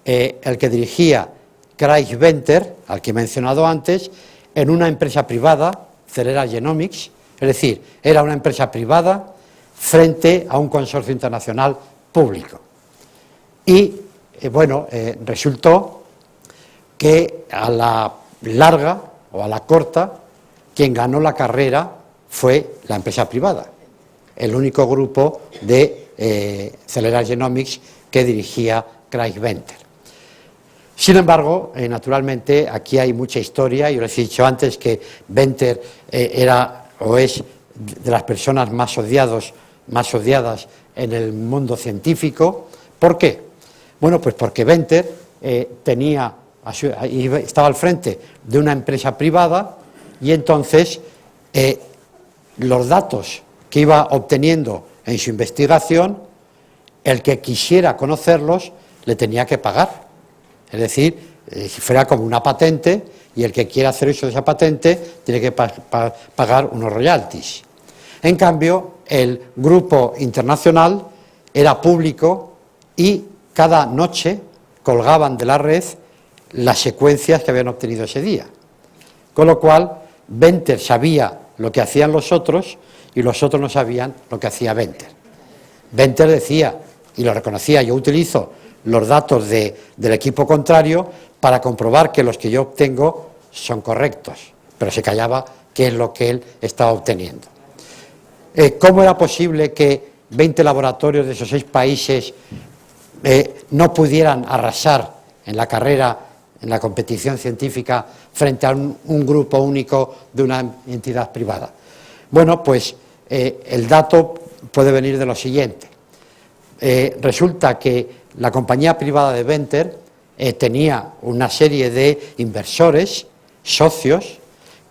el que dirigía Craig Venter, al que he mencionado antes, en una empresa privada, Celera Genomics, es decir, era una empresa privada frente a un consorcio internacional público. Y, resultó que a la larga o a la corta, quien ganó la carrera fue la empresa privada, el único grupo de Celera Genomics que dirigía Craig Venter. Sin embargo, naturalmente, aquí hay mucha historia. Yo les he dicho antes que Venter era o es de las personas más odiadas en el mundo científico. ¿Por qué? Bueno, pues porque Venter estaba al frente de una empresa privada y entonces los datos que iba obteniendo en su investigación, el que quisiera conocerlos le tenía que pagar. Es decir, si fuera como una patente, y el que quiera hacer uso de esa patente tiene que pagar unos royalties. En cambio, el grupo internacional era público y cada noche colgaban de la red las secuencias que habían obtenido ese día. Con lo cual, Venter sabía lo que hacían los otros y los otros no sabían lo que hacía Venter. Venter decía, y lo reconocía, yo utilizo los datos del equipo contrario para comprobar que los que yo obtengo son correctos, pero se callaba qué es lo que él estaba obteniendo. ¿Cómo era posible que 20 laboratorios de esos 6 países no pudieran arrasar en la carrera, en la competición científica, frente a un grupo único de una entidad privada? Bueno, pues el dato puede venir de lo siguiente. Resulta que la compañía privada de Venter tenía una serie de inversores, socios,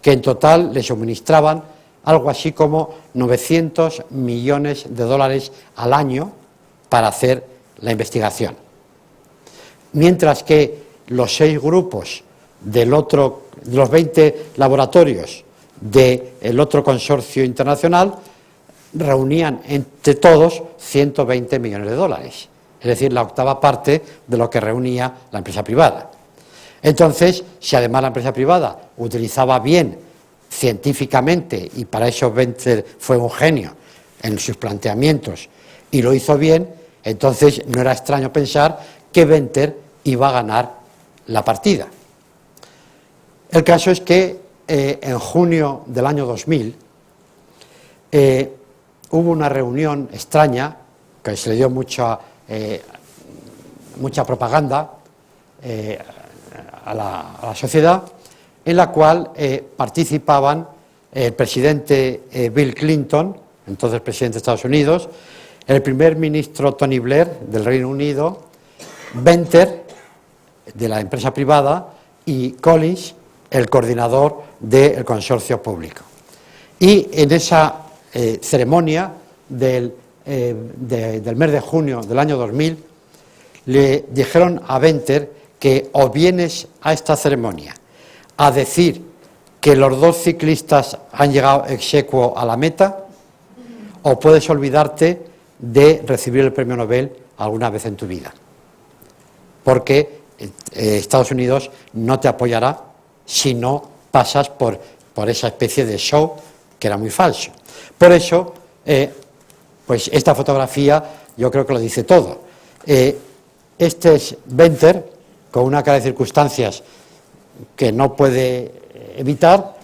que en total le suministraban algo así como 900 millones de dólares al año para hacer la investigación. Mientras que los 6 grupos de los 20 laboratorios del otro consorcio internacional reunían entre todos 120 millones de dólares. Es decir, la octava parte de lo que reunía la empresa privada. Entonces, si además la empresa privada utilizaba bien científicamente, y para eso Venter fue un genio en sus planteamientos y lo hizo bien, entonces no era extraño pensar que Venter iba a ganar la partida. El caso es que en junio del año 2000 hubo una reunión extraña, que se le dio mucha propaganda a la sociedad, en la cual participaban el presidente Bill Clinton, entonces presidente de Estados Unidos, el primer ministro Tony Blair del Reino Unido, Venter de la empresa privada y Collins, el coordinador del consorcio público. Y en esa ceremonia del mes de junio del año 2000 le dijeron a Venter que o vienes a esta ceremonia a decir que los dos ciclistas han llegado exequo a la meta, o puedes olvidarte de recibir el premio Nobel alguna vez en tu vida, porque Estados Unidos no te apoyará si no pasas por esa especie de show que era muy falso. Por eso, pues esta fotografía yo creo que lo dice todo. Este es Venter, con una cara de circunstancias que no puede evitar.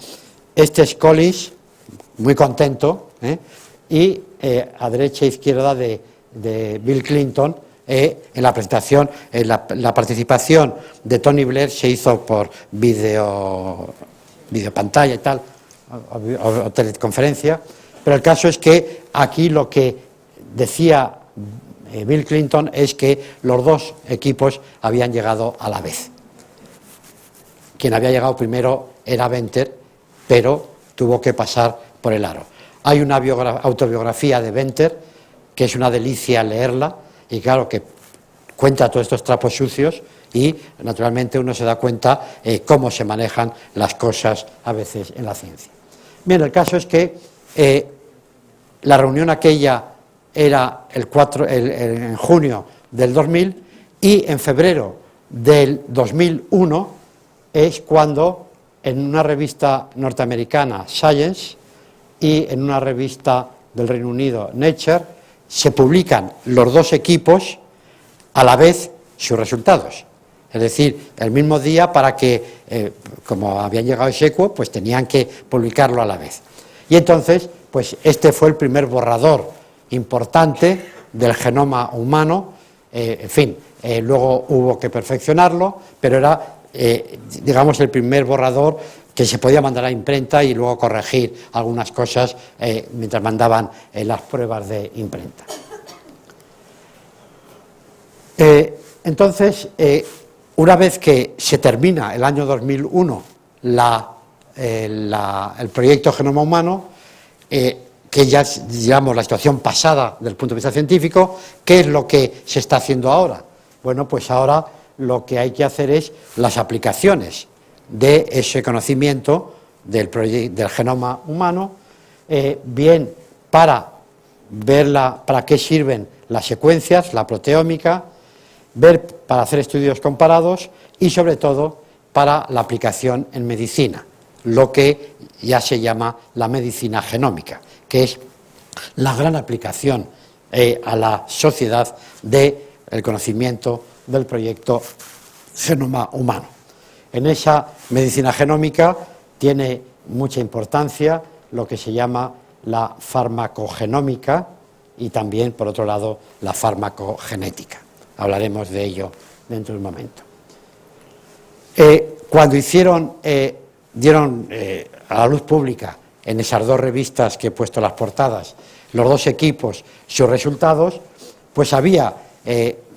Este es Collins, muy contento, y a derecha e izquierda de Bill Clinton. En la presentación, la participación de Tony Blair se hizo por videopantalla y tal, o teleconferencia, pero el caso es que aquí lo que decía Bill Clinton es que los dos equipos habían llegado a la vez. Quien había llegado primero era Venter, pero tuvo que pasar por el aro. Hay una autobiografía de Venter que es una delicia leerla, y claro que cuenta todos estos trapos sucios, y naturalmente uno se da cuenta cómo se manejan las cosas a veces en la ciencia. Bien, el caso es que la reunión aquella era en junio del 2000, y en febrero del 2001 es cuando en una revista norteamericana, Science, y en una revista del Reino Unido, Nature, se publican los dos equipos a la vez sus resultados. Es decir, el mismo día, para que, como habían llegado exequo, pues tenían que publicarlo a la vez. Y entonces, pues este fue el primer borrador importante del genoma humano. En fin, luego hubo que perfeccionarlo, pero era, digamos, el primer borrador que se podía mandar a imprenta y luego corregir algunas cosas mientras mandaban las pruebas de imprenta. Entonces, una vez que se termina el año 2001 el proyecto Genoma Humano, que ya es, digamos, la situación pasada del punto de vista científico, ¿qué es lo que se está haciendo ahora? Bueno, pues ahora lo que hay que hacer es las aplicaciones de ese conocimiento del genoma humano, bien para ver para qué sirven las secuencias, la proteómica, ver para hacer estudios comparados y sobre todo para la aplicación en medicina, lo que ya se llama la medicina genómica, que es la gran aplicación a la sociedad del conocimiento del proyecto Genoma Humano. En esa medicina genómica tiene mucha importancia lo que se llama la farmacogenómica y también, por otro lado, la farmacogenética. Hablaremos de ello dentro de un momento. Cuando dieron a la luz pública en esas dos revistas que he puesto las portadas, los dos equipos, sus resultados, pues había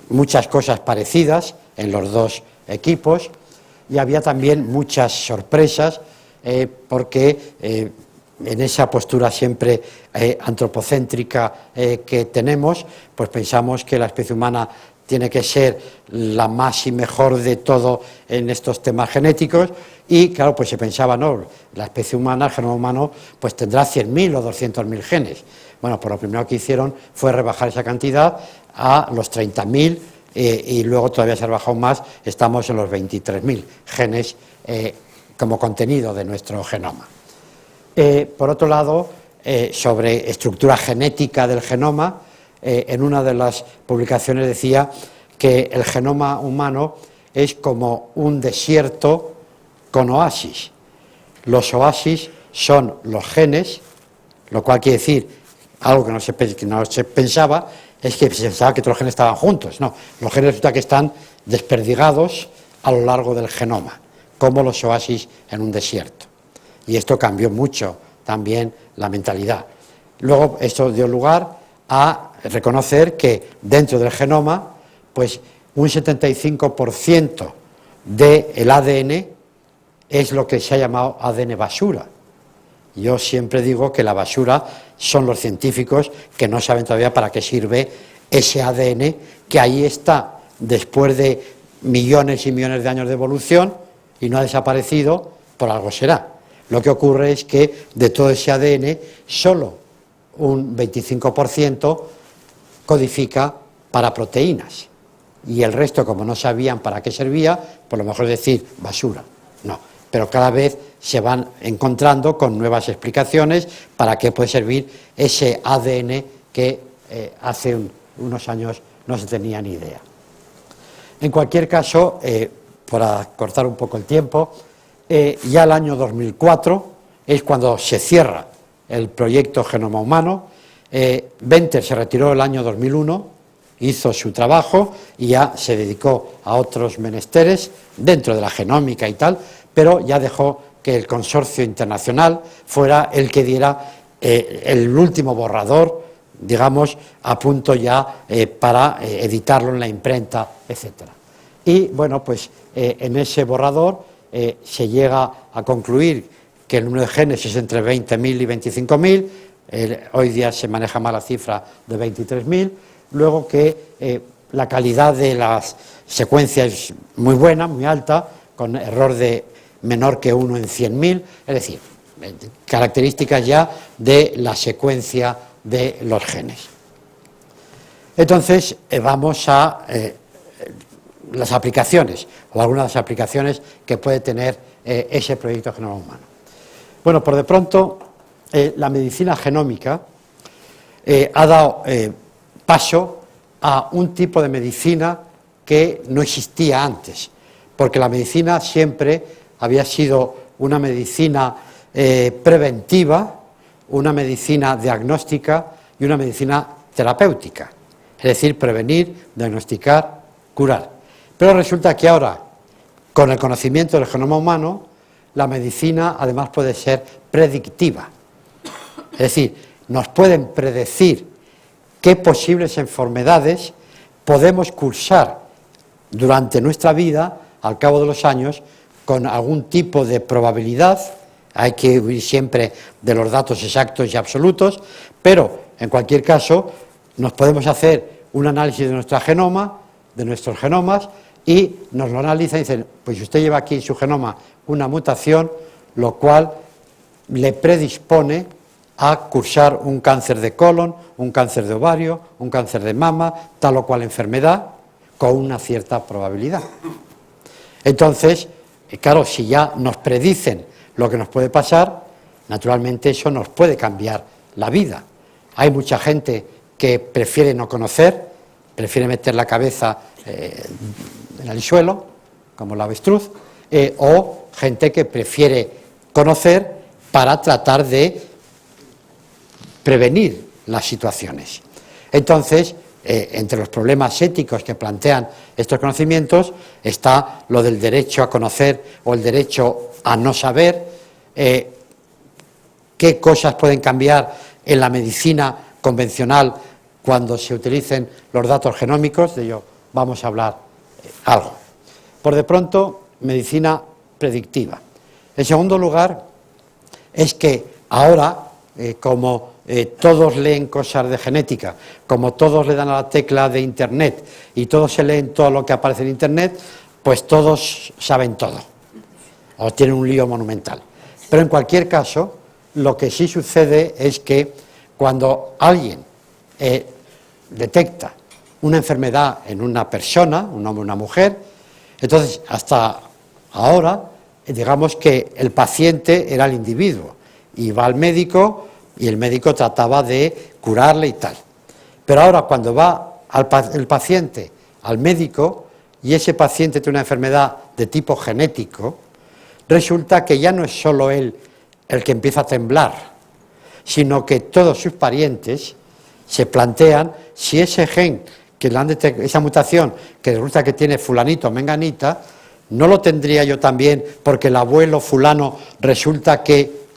muchas cosas parecidas en los dos equipos, y había también muchas sorpresas, porque en esa postura siempre antropocéntrica que tenemos, pues pensamos que la especie humana tiene que ser la más y mejor de todo en estos temas genéticos, y claro, pues se pensaba, no, la especie humana, el genoma humano, pues tendrá 100.000 o 200.000 genes. Bueno, pues lo primero que hicieron fue rebajar esa cantidad a los 30.000, y luego todavía se ha rebajado más, estamos en los 23.000 genes como contenido de nuestro genoma. Por otro lado, sobre estructura genética del genoma, en una de las publicaciones decía que el genoma humano es como un desierto con oasis. Los oasis son los genes, lo cual quiere decir algo que no se pensaba, es que se pensaba que todos los genes estaban juntos. No, los genes resulta que están desperdigados a lo largo del genoma, como los oasis en un desierto. Y esto cambió mucho también la mentalidad. Luego esto dio lugar a reconocer que dentro del genoma, pues un 75% del ADN es lo que se ha llamado ADN basura. Yo siempre digo que la basura son los científicos que no saben todavía para qué sirve ese ADN que ahí está después de millones y millones de años de evolución y no ha desaparecido, por algo será. Lo que ocurre es que de todo ese ADN solo un 25% codifica para proteínas y el resto, como no sabían para qué servía, por lo mejor es decir basura. No, pero cada vez se van encontrando con nuevas explicaciones para qué puede servir ese ADN que hace unos años no se tenía ni idea. En cualquier caso, para cortar un poco el tiempo, ya el año 2004 es cuando se cierra el proyecto Genoma Humano. Venter se retiró el año 2001, hizo su trabajo y ya se dedicó a otros menesteres dentro de la genómica y tal, pero ya dejó que el consorcio internacional fuera el que diera el último borrador, digamos, a punto ya para editarlo en la imprenta, etcétera. Y bueno, pues en ese borrador se llega a concluir que el número de genes es entre 20.000 y 25.000, hoy día se maneja más la cifra de 23.000, luego que la calidad de las secuencias es muy buena, muy alta, con error de menor que 1 en 100.000, es decir, características ya de la secuencia de los genes. Entonces vamos a las aplicaciones, o algunas de las aplicaciones que puede tener ese proyecto Genoma Humano. Bueno, por de pronto, la medicina genómica ha dado paso a un tipo de medicina que no existía antes, porque la medicina siempre había sido una medicina preventiva, una medicina diagnóstica y una medicina terapéutica, es decir, prevenir, diagnosticar, curar. Pero resulta que ahora, con el conocimiento del genoma humano, la medicina además puede ser predictiva, es decir, nos pueden predecir qué posibles enfermedades podemos cursar durante nuestra vida, al cabo de los años, con algún tipo de probabilidad. Hay que huir siempre de los datos exactos y absolutos, pero en cualquier caso nos podemos hacer un análisis de nuestro genoma, de nuestros genomas, y nos lo analizan y dicen, pues usted lleva aquí en su genoma una mutación, lo cual le predispone a cursar un cáncer de colon, un cáncer de ovario, un cáncer de mama, tal o cual enfermedad, con una cierta probabilidad. Entonces, claro, si ya nos predicen lo que nos puede pasar, naturalmente eso nos puede cambiar la vida. Hay mucha gente que prefiere no conocer, prefiere meter la cabeza en el suelo, como la avestruz, o gente que prefiere conocer para tratar de prevenir las situaciones. Entonces, entre los problemas éticos que plantean estos conocimientos está lo del derecho a conocer o el derecho a no saber, qué cosas pueden cambiar en la medicina convencional cuando se utilicen los datos genómicos, de ello vamos a hablar algo. Por de pronto, medicina predictiva. En segundo lugar, es que ahora, como todos leen cosas de genética, como todos le dan a la tecla de Internet y todos se leen todo lo que aparece en Internet, pues todos saben todo, o tienen un lío monumental. Pero en cualquier caso, lo que sí sucede es que cuando alguien detecta una enfermedad en una persona, un hombre o una mujer, entonces hasta ahora, digamos que el paciente era el individuo, y va al médico y el médico trataba de curarle y tal. Pero ahora cuando va el paciente al médico y ese paciente tiene una enfermedad de tipo genético, resulta que ya no es solo él el que empieza a temblar, sino que todos sus parientes se plantean si ese gen, que le han esa mutación que resulta que tiene fulanito o menganita, no lo tendría yo también porque el abuelo fulano resulta que...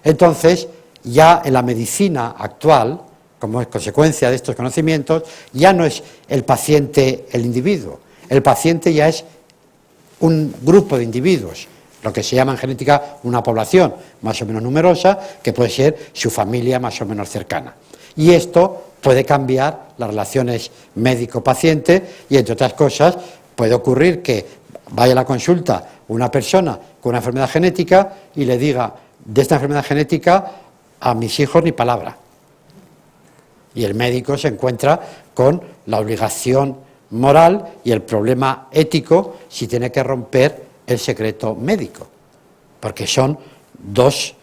Entonces, ya en la medicina actual, como consecuencia de estos conocimientos, ya no es el paciente el individuo, el paciente ya es un grupo de individuos, lo que se llama en genética una población más o menos numerosa, que puede ser su familia más o menos cercana. Y esto puede cambiar las relaciones médico-paciente y, entre otras cosas, puede ocurrir que vaya a la consulta una persona con una enfermedad genética y le diga: de esta enfermedad genética a mis hijos ni palabra. Y el médico se encuentra con la obligación moral y el problema ético si tiene que romper el secreto médico, porque son dos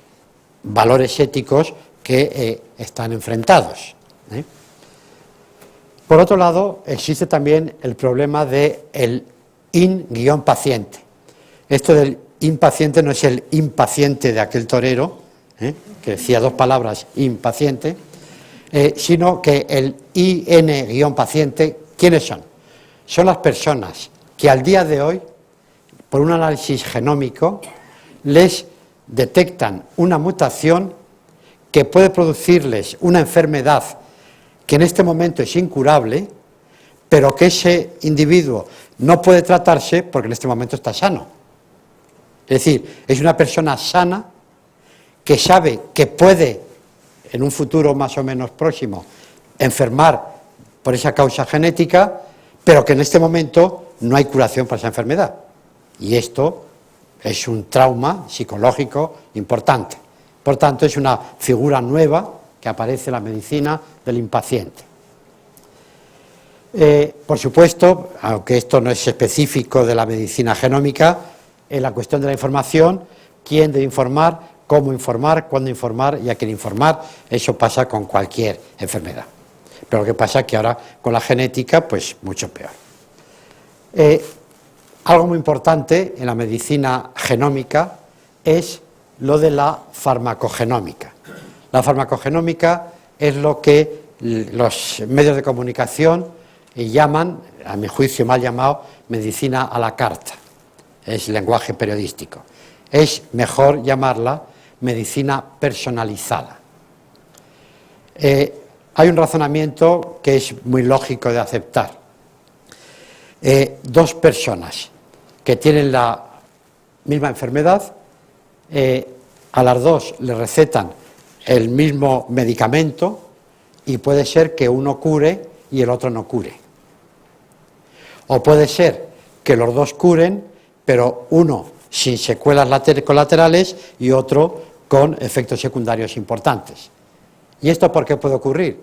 valores éticos que están enfrentados. Por otro lado, existe también el problema del in-paciente. Esto del impaciente no es el impaciente de aquel torero, que decía dos palabras, impaciente, sino que el IN-paciente, ¿quiénes son? Son las personas que al día de hoy, por un análisis genómico, les detectan una mutación que puede producirles una enfermedad que en este momento es incurable, pero que ese individuo no puede tratarse porque en este momento está sano. Es decir, es una persona sana que sabe que puede, en un futuro más o menos próximo, enfermar por esa causa genética, pero que en este momento no hay curación para esa enfermedad. Y esto es un trauma psicológico importante. Por tanto, es una figura nueva que aparece en la medicina del impaciente. Por supuesto, aunque esto no es específico de la medicina genómica, en la cuestión de la información, quién debe informar, cómo informar, cuándo informar y a quién informar, eso pasa con cualquier enfermedad. Pero lo que pasa es que ahora con la genética, pues mucho peor. Algo muy importante en la medicina genómica es lo de la farmacogenómica. La farmacogenómica es lo que los medios de comunicación llaman, a mi juicio mal llamado, medicina a la carta. Es lenguaje periodístico. Es mejor llamarla medicina personalizada. Hay un razonamiento que es muy lógico de aceptar. Dos personas que tienen la misma enfermedad, a las dos le recetan el mismo medicamento y puede ser que uno cure y el otro no cure. O puede ser que los dos curen, pero uno sin secuelas colaterales y otro con efectos secundarios importantes. ¿Y esto por qué puede ocurrir?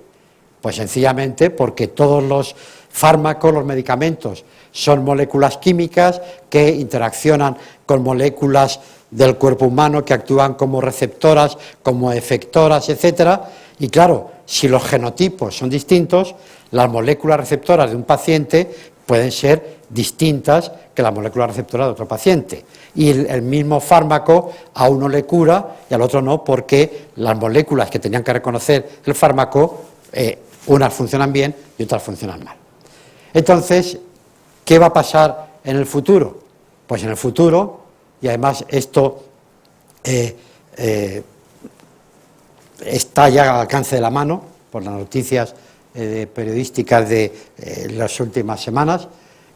Pues sencillamente porque todos los fármacos, los medicamentos, son moléculas químicas que interaccionan con moléculas del cuerpo humano que actúan como receptoras, como efectoras, etcétera. Y claro, si los genotipos son distintos, las moléculas receptoras de un paciente pueden ser distintas que la molécula receptora de otro paciente. Y el mismo fármaco a uno le cura y al otro no, porque las moléculas que tenían que reconocer el fármaco, unas funcionan bien y otras funcionan mal. Entonces, ¿qué va a pasar en el futuro? Pues en el futuro, y además esto está ya al alcance de la mano por las noticias periodísticas de las últimas semanas,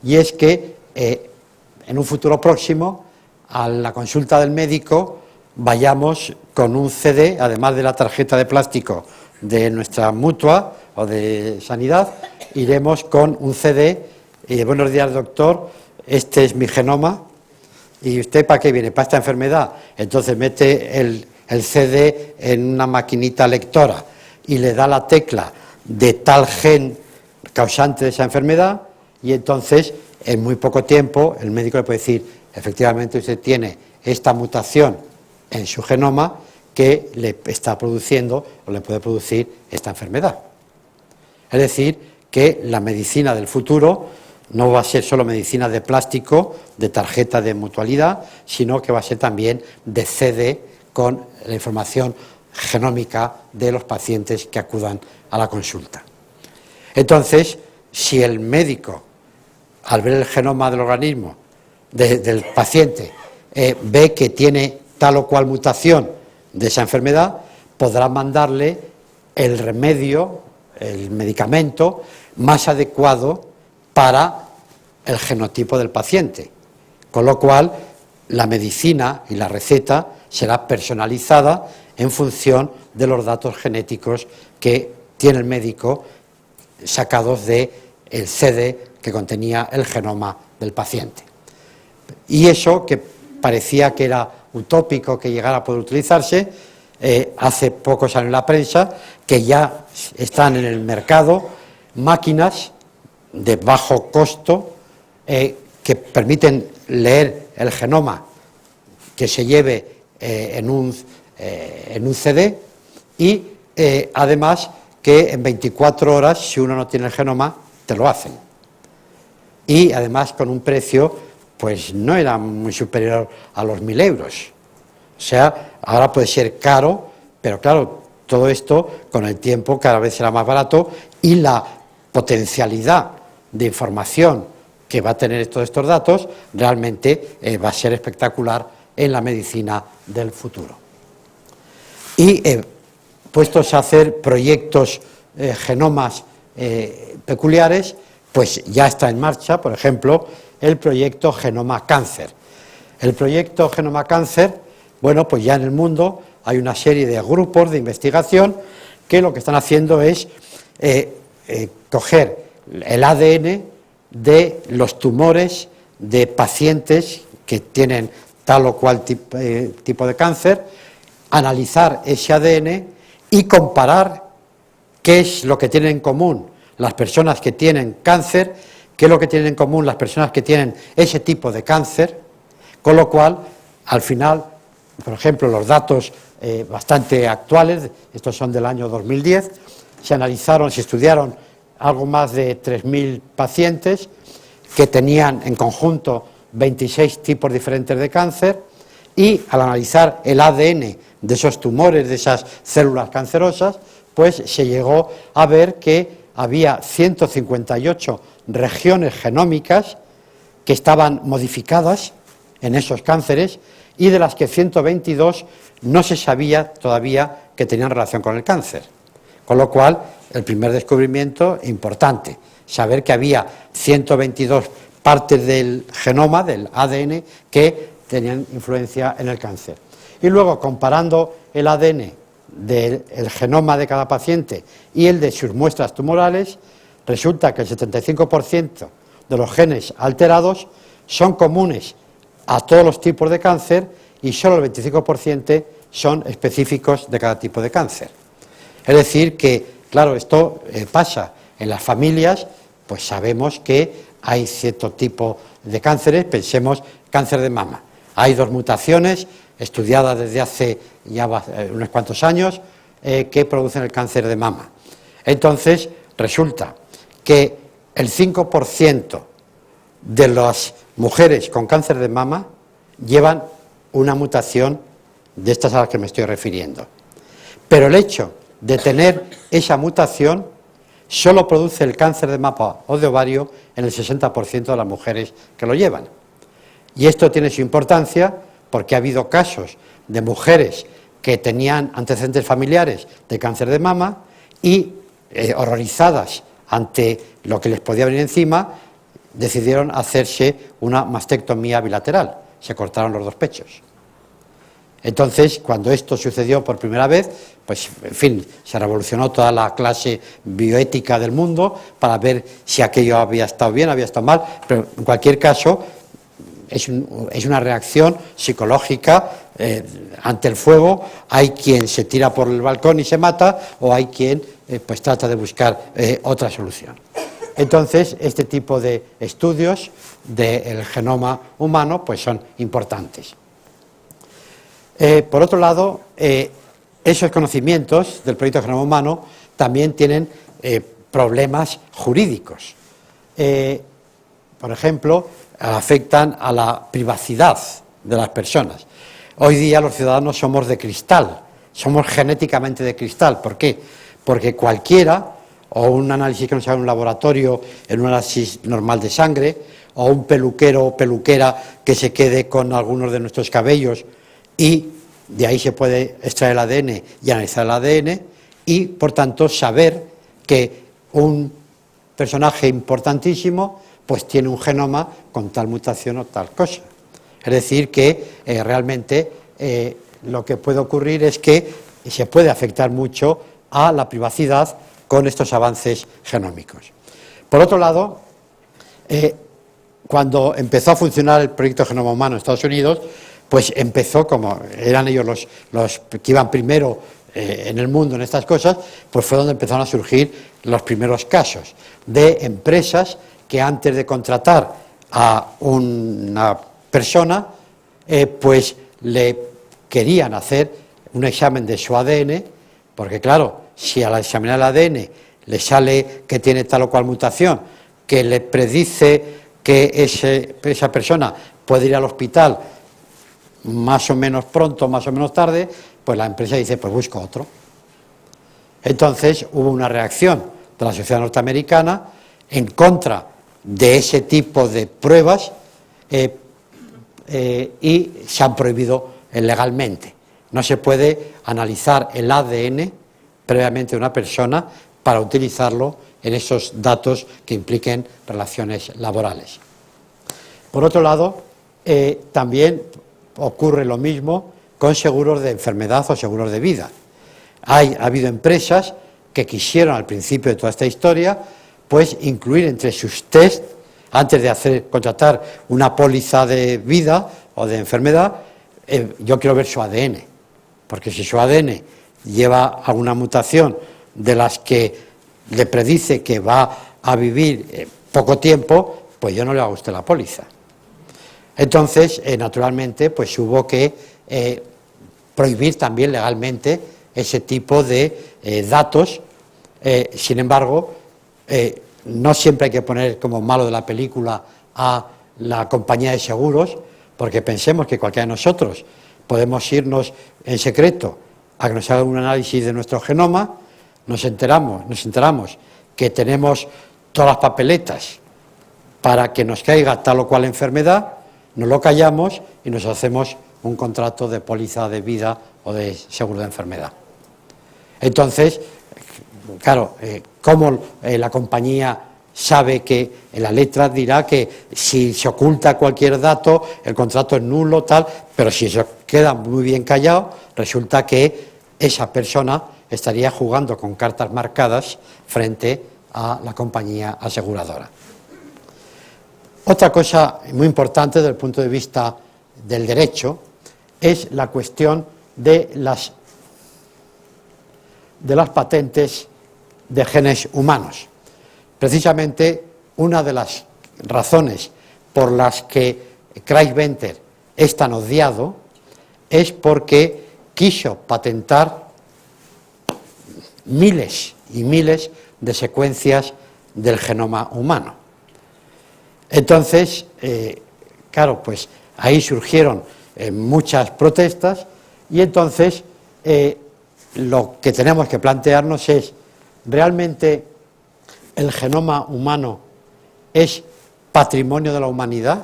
y es que en un futuro próximo, a la consulta del médico, vayamos con un CD, además de la tarjeta de plástico de nuestra mutua o de sanidad, iremos con un CD y buenos días doctor, este es mi genoma, ¿y usted para qué viene? Para esta enfermedad. Entonces mete el CD en una maquinita lectora y le da la tecla de tal gen causante de esa enfermedad y entonces en muy poco tiempo el médico le puede decir, efectivamente usted tiene esta mutación en su genoma que le está produciendo o le puede producir esta enfermedad. Es decir, que la medicina del futuro no va a ser solo medicina de plástico, de tarjeta de mutualidad, sino que va a ser también de CD con la información genómica de los pacientes que acudan a la consulta. Entonces, si el médico, al ver el genoma del organismo del paciente, ve que tiene tal o cual mutación de esa enfermedad, podrá mandarle el remedio, el medicamento más adecuado para el genotipo del paciente, con lo cual la medicina y la receta será personalizada en función de los datos genéticos que tiene el médico sacados del CD que contenía el genoma del paciente. Y eso, que parecía que era utópico que llegara a poder utilizarse, hace pocos años en la prensa, que ya están en el mercado máquinas de bajo costo que permiten leer el genoma que se lleve en un CD y además que en 24 horas, si uno no tiene el genoma, te lo hacen. Y además con un precio, pues no era muy superior a los 1.000 euros. O sea, ahora puede ser caro, pero claro, todo esto con el tiempo cada vez será más barato y la potencialidad de información que va a tener todos estos datos realmente va a ser espectacular en la medicina del futuro. Y puestos a hacer proyectos genomas peculiares, pues ya está en marcha, por ejemplo, el proyecto Genoma Cáncer. El proyecto Genoma Cáncer, bueno, pues ya en el mundo hay una serie de grupos de investigación que lo que están haciendo es coger el ADN de los tumores de pacientes que tienen tal o cual tipo de cáncer, analizar ese ADN y comparar qué es lo que tienen en común las personas que tienen cáncer, qué es lo que tienen en común las personas que tienen ese tipo de cáncer, con lo cual, al final, por ejemplo, los datos bastante actuales, estos son del año 2010, se analizaron, se estudiaron algo más de 3.000 pacientes que tenían en conjunto 26 tipos diferentes de cáncer y al analizar el ADN de esos tumores, de esas células cancerosas, pues se llegó a ver que había 158 regiones genómicas que estaban modificadas en esos cánceres y de las que 122 no se sabía todavía que tenían relación con el cáncer. Con lo cual, el primer descubrimiento importante, saber que había 122 partes del genoma, del ADN, que tenían influencia en el cáncer. Y luego, comparando el ADN del genoma de cada paciente y el de sus muestras tumorales, resulta que el 75% de los genes alterados son comunes a todos los tipos de cáncer y solo el 25% son específicos de cada tipo de cáncer. Es decir que, claro, esto pasa en las familias, pues sabemos que hay cierto tipo de cánceres, pensemos cáncer de mama. Hay 2 mutaciones estudiadas desde hace ya unos cuantos años que producen el cáncer de mama. Entonces, resulta que el 5% de las mujeres con cáncer de mama llevan una mutación de estas a las que me estoy refiriendo. Pero el hecho de tener esa mutación solo produce el cáncer de mama o de ovario en el 60% de las mujeres que lo llevan. Y esto tiene su importancia porque ha habido casos de mujeres que tenían antecedentes familiares de cáncer de mama y, horrorizadas ante lo que les podía venir encima, decidieron hacerse una mastectomía bilateral, se cortaron los 2 pechos. Entonces, cuando esto sucedió por primera vez, pues, en fin, se revolucionó toda la clase bioética del mundo para ver si aquello había estado bien, había estado mal, pero en cualquier caso es una reacción psicológica ante el fuego. Hay quien se tira por el balcón y se mata, o hay quien pues trata de buscar otra solución. Entonces, este tipo de estudios del genoma humano pues son importantes. Por otro lado, esos conocimientos del proyecto Genoma Humano también tienen problemas jurídicos. Por ejemplo, afectan a la privacidad de las personas. Hoy día los ciudadanos somos de cristal, somos genéticamente de cristal. ¿Por qué? Porque cualquiera, o un análisis que nos haga en un laboratorio, en un análisis normal de sangre, o un peluquero o peluquera que se quede con algunos de nuestros cabellos y de ahí se puede extraer el ADN y analizar el ADN y, por tanto, saber que un personaje importantísimo pues tiene un genoma con tal mutación o tal cosa. Es decir, que realmente lo que puede ocurrir es que se puede afectar mucho a la privacidad con estos avances genómicos. Por otro lado, cuando empezó a funcionar el proyecto Genoma Humano en Estados Unidos, pues empezó, como eran ellos los que iban primero en el mundo en estas cosas, pues fue donde empezaron a surgir los primeros casos de empresas que antes de contratar a una persona, pues le querían hacer un examen de su ADN, porque claro, si al examinar el ADN le sale que tiene tal o cual mutación, que le predice que esa persona puede ir al hospital más o menos pronto, más o menos tarde, pues la empresa dice, pues busco otro. Entonces hubo una reacción de la sociedad norteamericana en contra de ese tipo de pruebas y se han prohibido legalmente. No se puede analizar el ADN previamente de una persona para utilizarlo en esos datos que impliquen relaciones laborales. Por otro lado, también ocurre lo mismo con seguros de enfermedad o seguros de vida. Ha habido empresas que quisieron al principio de toda esta historia pues incluir entre sus test, antes de contratar una póliza de vida o de enfermedad, yo quiero ver su ADN, porque si su ADN lleva alguna mutación de las que le predice que va a vivir poco tiempo, pues yo no le hago a usted la póliza. Entonces, naturalmente, pues hubo que prohibir también legalmente ese tipo de datos. Sin embargo, no siempre hay que poner como malo de la película a la compañía de seguros, porque pensemos que cualquiera de nosotros podemos irnos en secreto a que nos hagan un análisis de nuestro genoma, nos enteramos que tenemos todas las papeletas para que nos caiga tal o cual enfermedad, nos lo callamos y nos hacemos un contrato de póliza de vida o de seguro de enfermedad. Entonces, claro, ¿cómo la compañía sabe que en la letra dirá que si se oculta cualquier dato, el contrato es nulo, tal, pero si eso queda muy bien callado, resulta que esa persona estaría jugando con cartas marcadas frente a la compañía aseguradora. Otra cosa muy importante desde el punto de vista del derecho es la cuestión de las patentes de genes humanos. Precisamente una de las razones por las que Craig Venter es tan odiado es porque quiso patentar miles y miles de secuencias del genoma humano. Entonces, claro, pues ahí surgieron muchas protestas y entonces lo que tenemos que plantearnos es, ¿realmente el genoma humano es patrimonio de la humanidad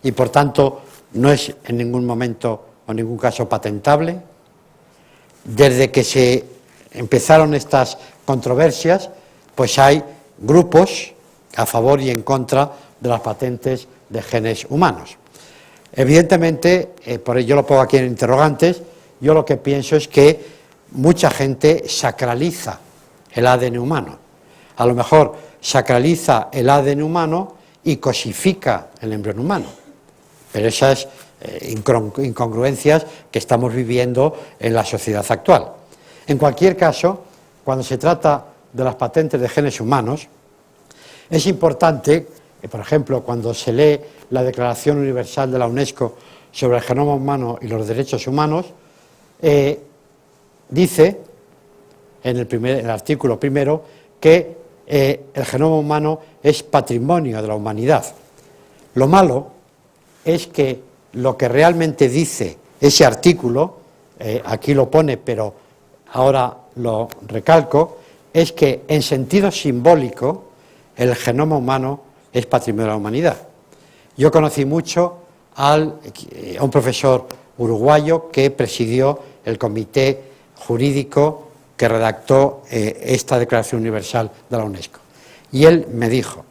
y por tanto no es en ningún momento o en ningún caso patentable? Desde que se empezaron estas controversias, pues hay grupos a favor y en contra de las patentes de genes humanos. Evidentemente, por ello lo pongo aquí en interrogantes, yo lo que pienso es que mucha gente sacraliza el ADN humano. A lo mejor sacraliza el ADN humano y cosifica el embrión humano. Pero esas incongruencias que estamos viviendo en la sociedad actual. En cualquier caso, cuando se trata de las patentes de genes humanos, es importante, por ejemplo, cuando se lee la Declaración Universal de la UNESCO sobre el genoma humano y los derechos humanos, dice en el artículo primero que el genoma humano es patrimonio de la humanidad. Lo malo es que lo que realmente dice ese artículo aquí lo pone, pero ahora lo recalco, es que en sentido simbólico el genoma humano es patrimonio de la humanidad. Yo conocí mucho a un profesor uruguayo que presidió el comité jurídico que redactó esta Declaración Universal de la UNESCO. Y él me dijo,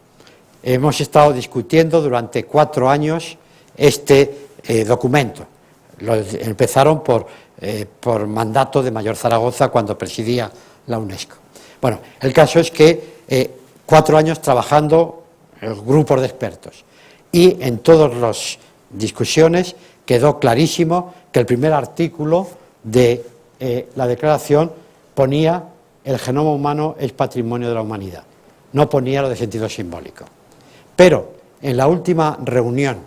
hemos estado discutiendo durante 4 años este documento. Empezaron por mandato de Mayor Zaragoza cuando presidía la UNESCO. Bueno, el caso es que 4 años trabajando grupos de expertos y en todas las discusiones quedó clarísimo que el primer artículo de la declaración ponía el genoma humano es patrimonio de la humanidad, no ponía lo de sentido simbólico. Pero en la última reunión,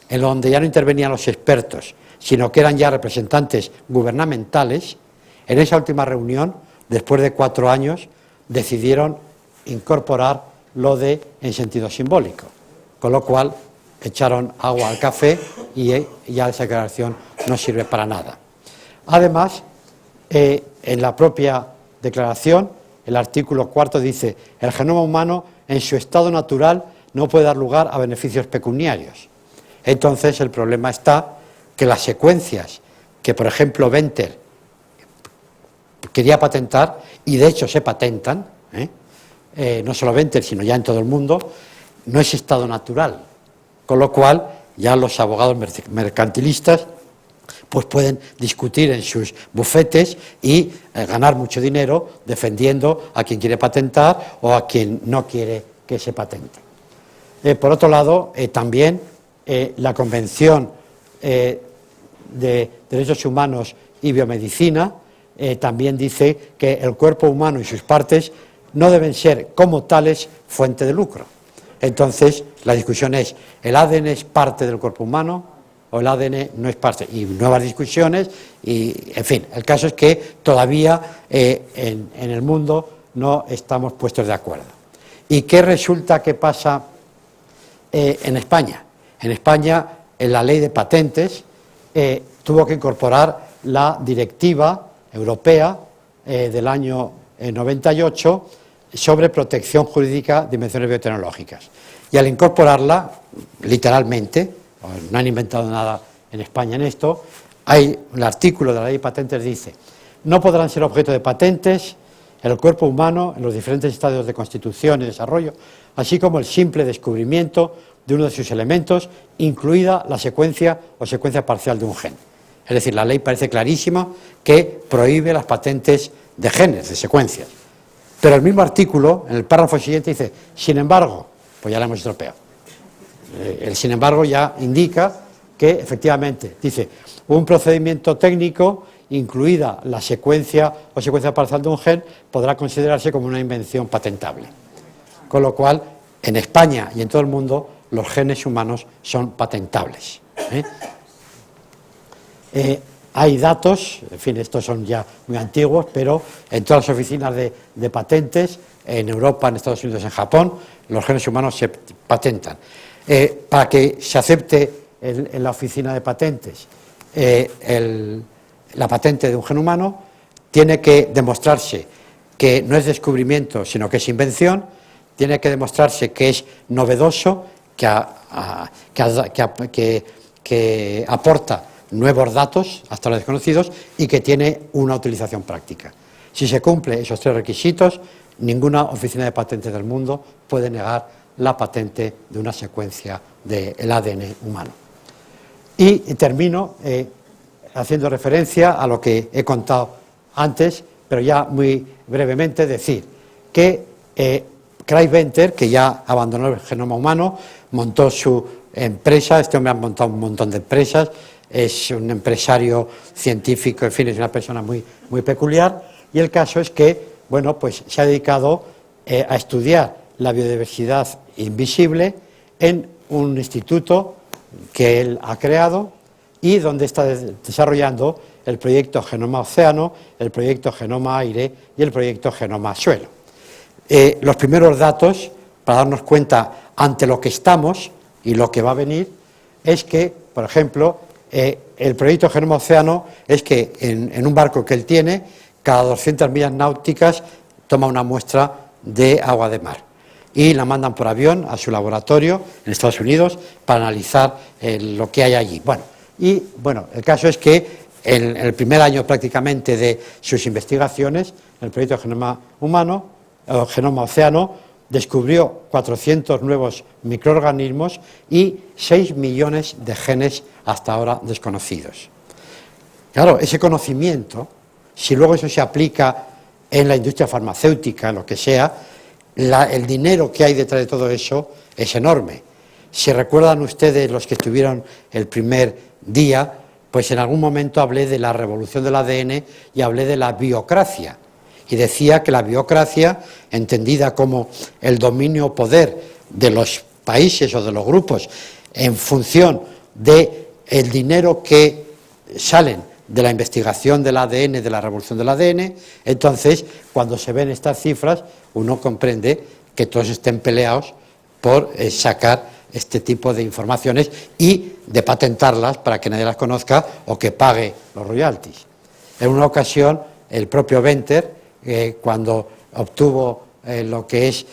en donde ya no intervenían los expertos, sino que eran ya representantes gubernamentales, en esa última reunión, después de 4 años, decidieron incorporar lo de en sentido simbólico, con lo cual echaron agua al café y ya esa declaración no sirve para nada. Además, en la propia declaración, el artículo 4 dice: el genoma humano en su estado natural no puede dar lugar a beneficios pecuniarios. Entonces el problema está que las secuencias que, por ejemplo, Venter quería patentar, y de hecho se patentan, no solo Venter, sino ya en todo el mundo, no es estado natural, con lo cual ya los abogados mercantilistas pues pueden discutir en sus bufetes y ganar mucho dinero defendiendo a quien quiere patentar o a quien no quiere que se patente. Por otro lado, también la Convención de Derechos Humanos y Biomedicina también dice que el cuerpo humano y sus partes no deben ser como tales fuente de lucro. Entonces, la discusión es: ¿el ADN es parte del cuerpo humano o el ADN no es parte? Y nuevas discusiones, y en fin, el caso es que todavía en el mundo no estamos puestos de acuerdo. ¿Y qué resulta que pasa en España? En España, en la ley de patentes, tuvo que incorporar la directiva europea del año 98 sobre protección jurídica de invenciones biotecnológicas. Y al incorporarla, literalmente, no han inventado nada en España en esto, hay un artículo de la ley de patentes dice: no podrán ser objeto de patentes el cuerpo humano en los diferentes estadios de constitución y desarrollo, así como el simple descubrimiento de uno de sus elementos, incluida la secuencia o secuencia parcial de un gen. Es decir, la ley parece clarísima que prohíbe las patentes de genes, de secuencias. Pero el mismo artículo, en el párrafo siguiente, dice: sin embargo, pues ya la hemos estropeado. El sin embargo ya indica que, efectivamente, dice, un procedimiento técnico, incluida la secuencia o secuencia parcial de un gen, podrá considerarse como una invención patentable. Con lo cual, en España y en todo el mundo, los genes humanos son patentables. Hay datos, en fin, estos son ya muy antiguos, pero en todas las oficinas de patentes, en Europa, en Estados Unidos, en Japón, los genes humanos se patentan. Para que se acepte en la oficina de patentes la patente de un gen humano, tiene que demostrarse que no es descubrimiento, sino que es invención, tiene que demostrarse que es novedoso, que aporta nuevos datos, hasta los desconocidos, y que tiene una utilización práctica. Si se cumplen esos 3 requisitos, ninguna oficina de patentes del mundo puede negar la patente de una secuencia del ADN humano. Y termino haciendo referencia a lo que he contado antes, pero ya muy brevemente decir que Craig Venter, que ya abandonó el genoma humano, montó su empresa. Este hombre ha montado un montón de empresas, es un empresario científico, en fin, es una persona muy, muy peculiar, y el caso es que, bueno, pues se ha dedicado a estudiar la biodiversidad invisible en un instituto que él ha creado y donde está desarrollando el proyecto Genoma Océano, el proyecto Genoma Aire y el proyecto Genoma Suelo. Los primeros datos, para darnos cuenta ante lo que estamos y lo que va a venir, es que, por ejemplo, el proyecto Genoma Océano es que en un barco que él tiene, cada 200 millas náuticas toma una muestra de agua de mar y la mandan por avión a su laboratorio en Estados Unidos para analizar lo que hay allí. Bueno, el caso es que en el primer año prácticamente de sus investigaciones, el proyecto Genoma Océano descubrió 400 nuevos microorganismos y 6 millones de genes hasta ahora desconocidos. Claro, ese conocimiento, si luego eso se aplica en la industria farmacéutica, lo que sea, el dinero que hay detrás de todo eso es enorme. Si recuerdan ustedes, los que estuvieron el primer día, pues en algún momento hablé de la revolución del ADN y hablé de la biocracia. Y decía que la biocracia, entendida como el dominio poder de los países o de los grupos en función del dinero que salen de la investigación del ADN, de la revolución del ADN, entonces cuando se ven estas cifras uno comprende que todos estén peleados por sacar este tipo de informaciones y de patentarlas para que nadie las conozca o que pague los royalties. En una ocasión el propio Venter, cuando obtuvo lo que es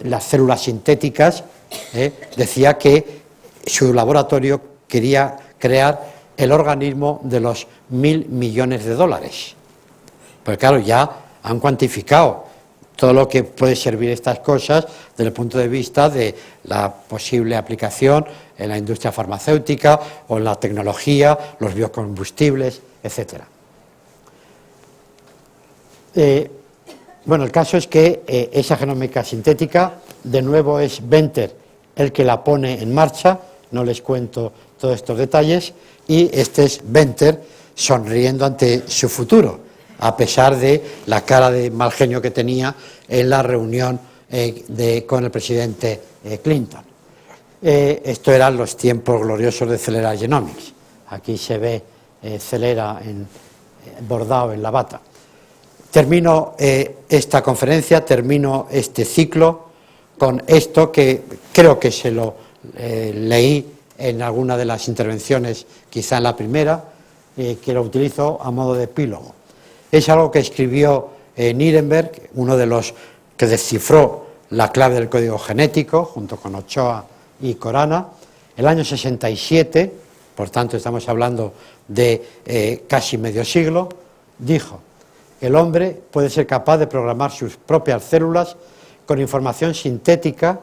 las células sintéticas, decía que su laboratorio quería crear el organismo de los 1.000 millones de dólares. Pues claro, ya han cuantificado todo lo que puede servir estas cosas desde el punto de vista de la posible aplicación en la industria farmacéutica o en la tecnología, los biocombustibles, etcétera. Bueno, el caso es que esa genómica sintética, de nuevo es Venter el que la pone en marcha, no les cuento todos estos detalles, y este es Venter sonriendo ante su futuro, a pesar de la cara de mal genio que tenía en la reunión con el presidente Clinton. Esto eran los tiempos gloriosos de Celera Genomics. Aquí se ve Celera bordado en la bata. Termino esta conferencia, termino este ciclo con esto que creo que se lo leí en alguna de las intervenciones, quizá en la primera, que lo utilizo a modo de epílogo. Es algo que escribió Nirenberg, uno de los que descifró la clave del código genético, junto con Ochoa y Corana, el año 67, por tanto estamos hablando de casi medio siglo, dijo: el hombre puede ser capaz de programar sus propias células con información sintética,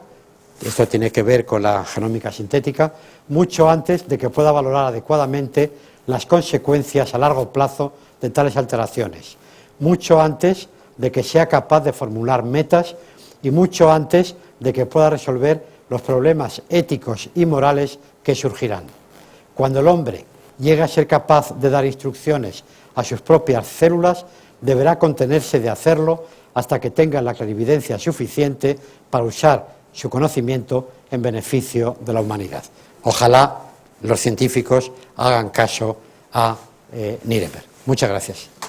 esto tiene que ver con la genómica sintética, mucho antes de que pueda valorar adecuadamente las consecuencias a largo plazo de tales alteraciones, mucho antes de que sea capaz de formular metas y mucho antes de que pueda resolver los problemas éticos y morales que surgirán. Cuando el hombre llegue a ser capaz de dar instrucciones a sus propias células, deberá contenerse de hacerlo hasta que tenga la clarividencia suficiente para usar su conocimiento en beneficio de la humanidad. Ojalá los científicos hagan caso a Nirenberg. Muchas gracias.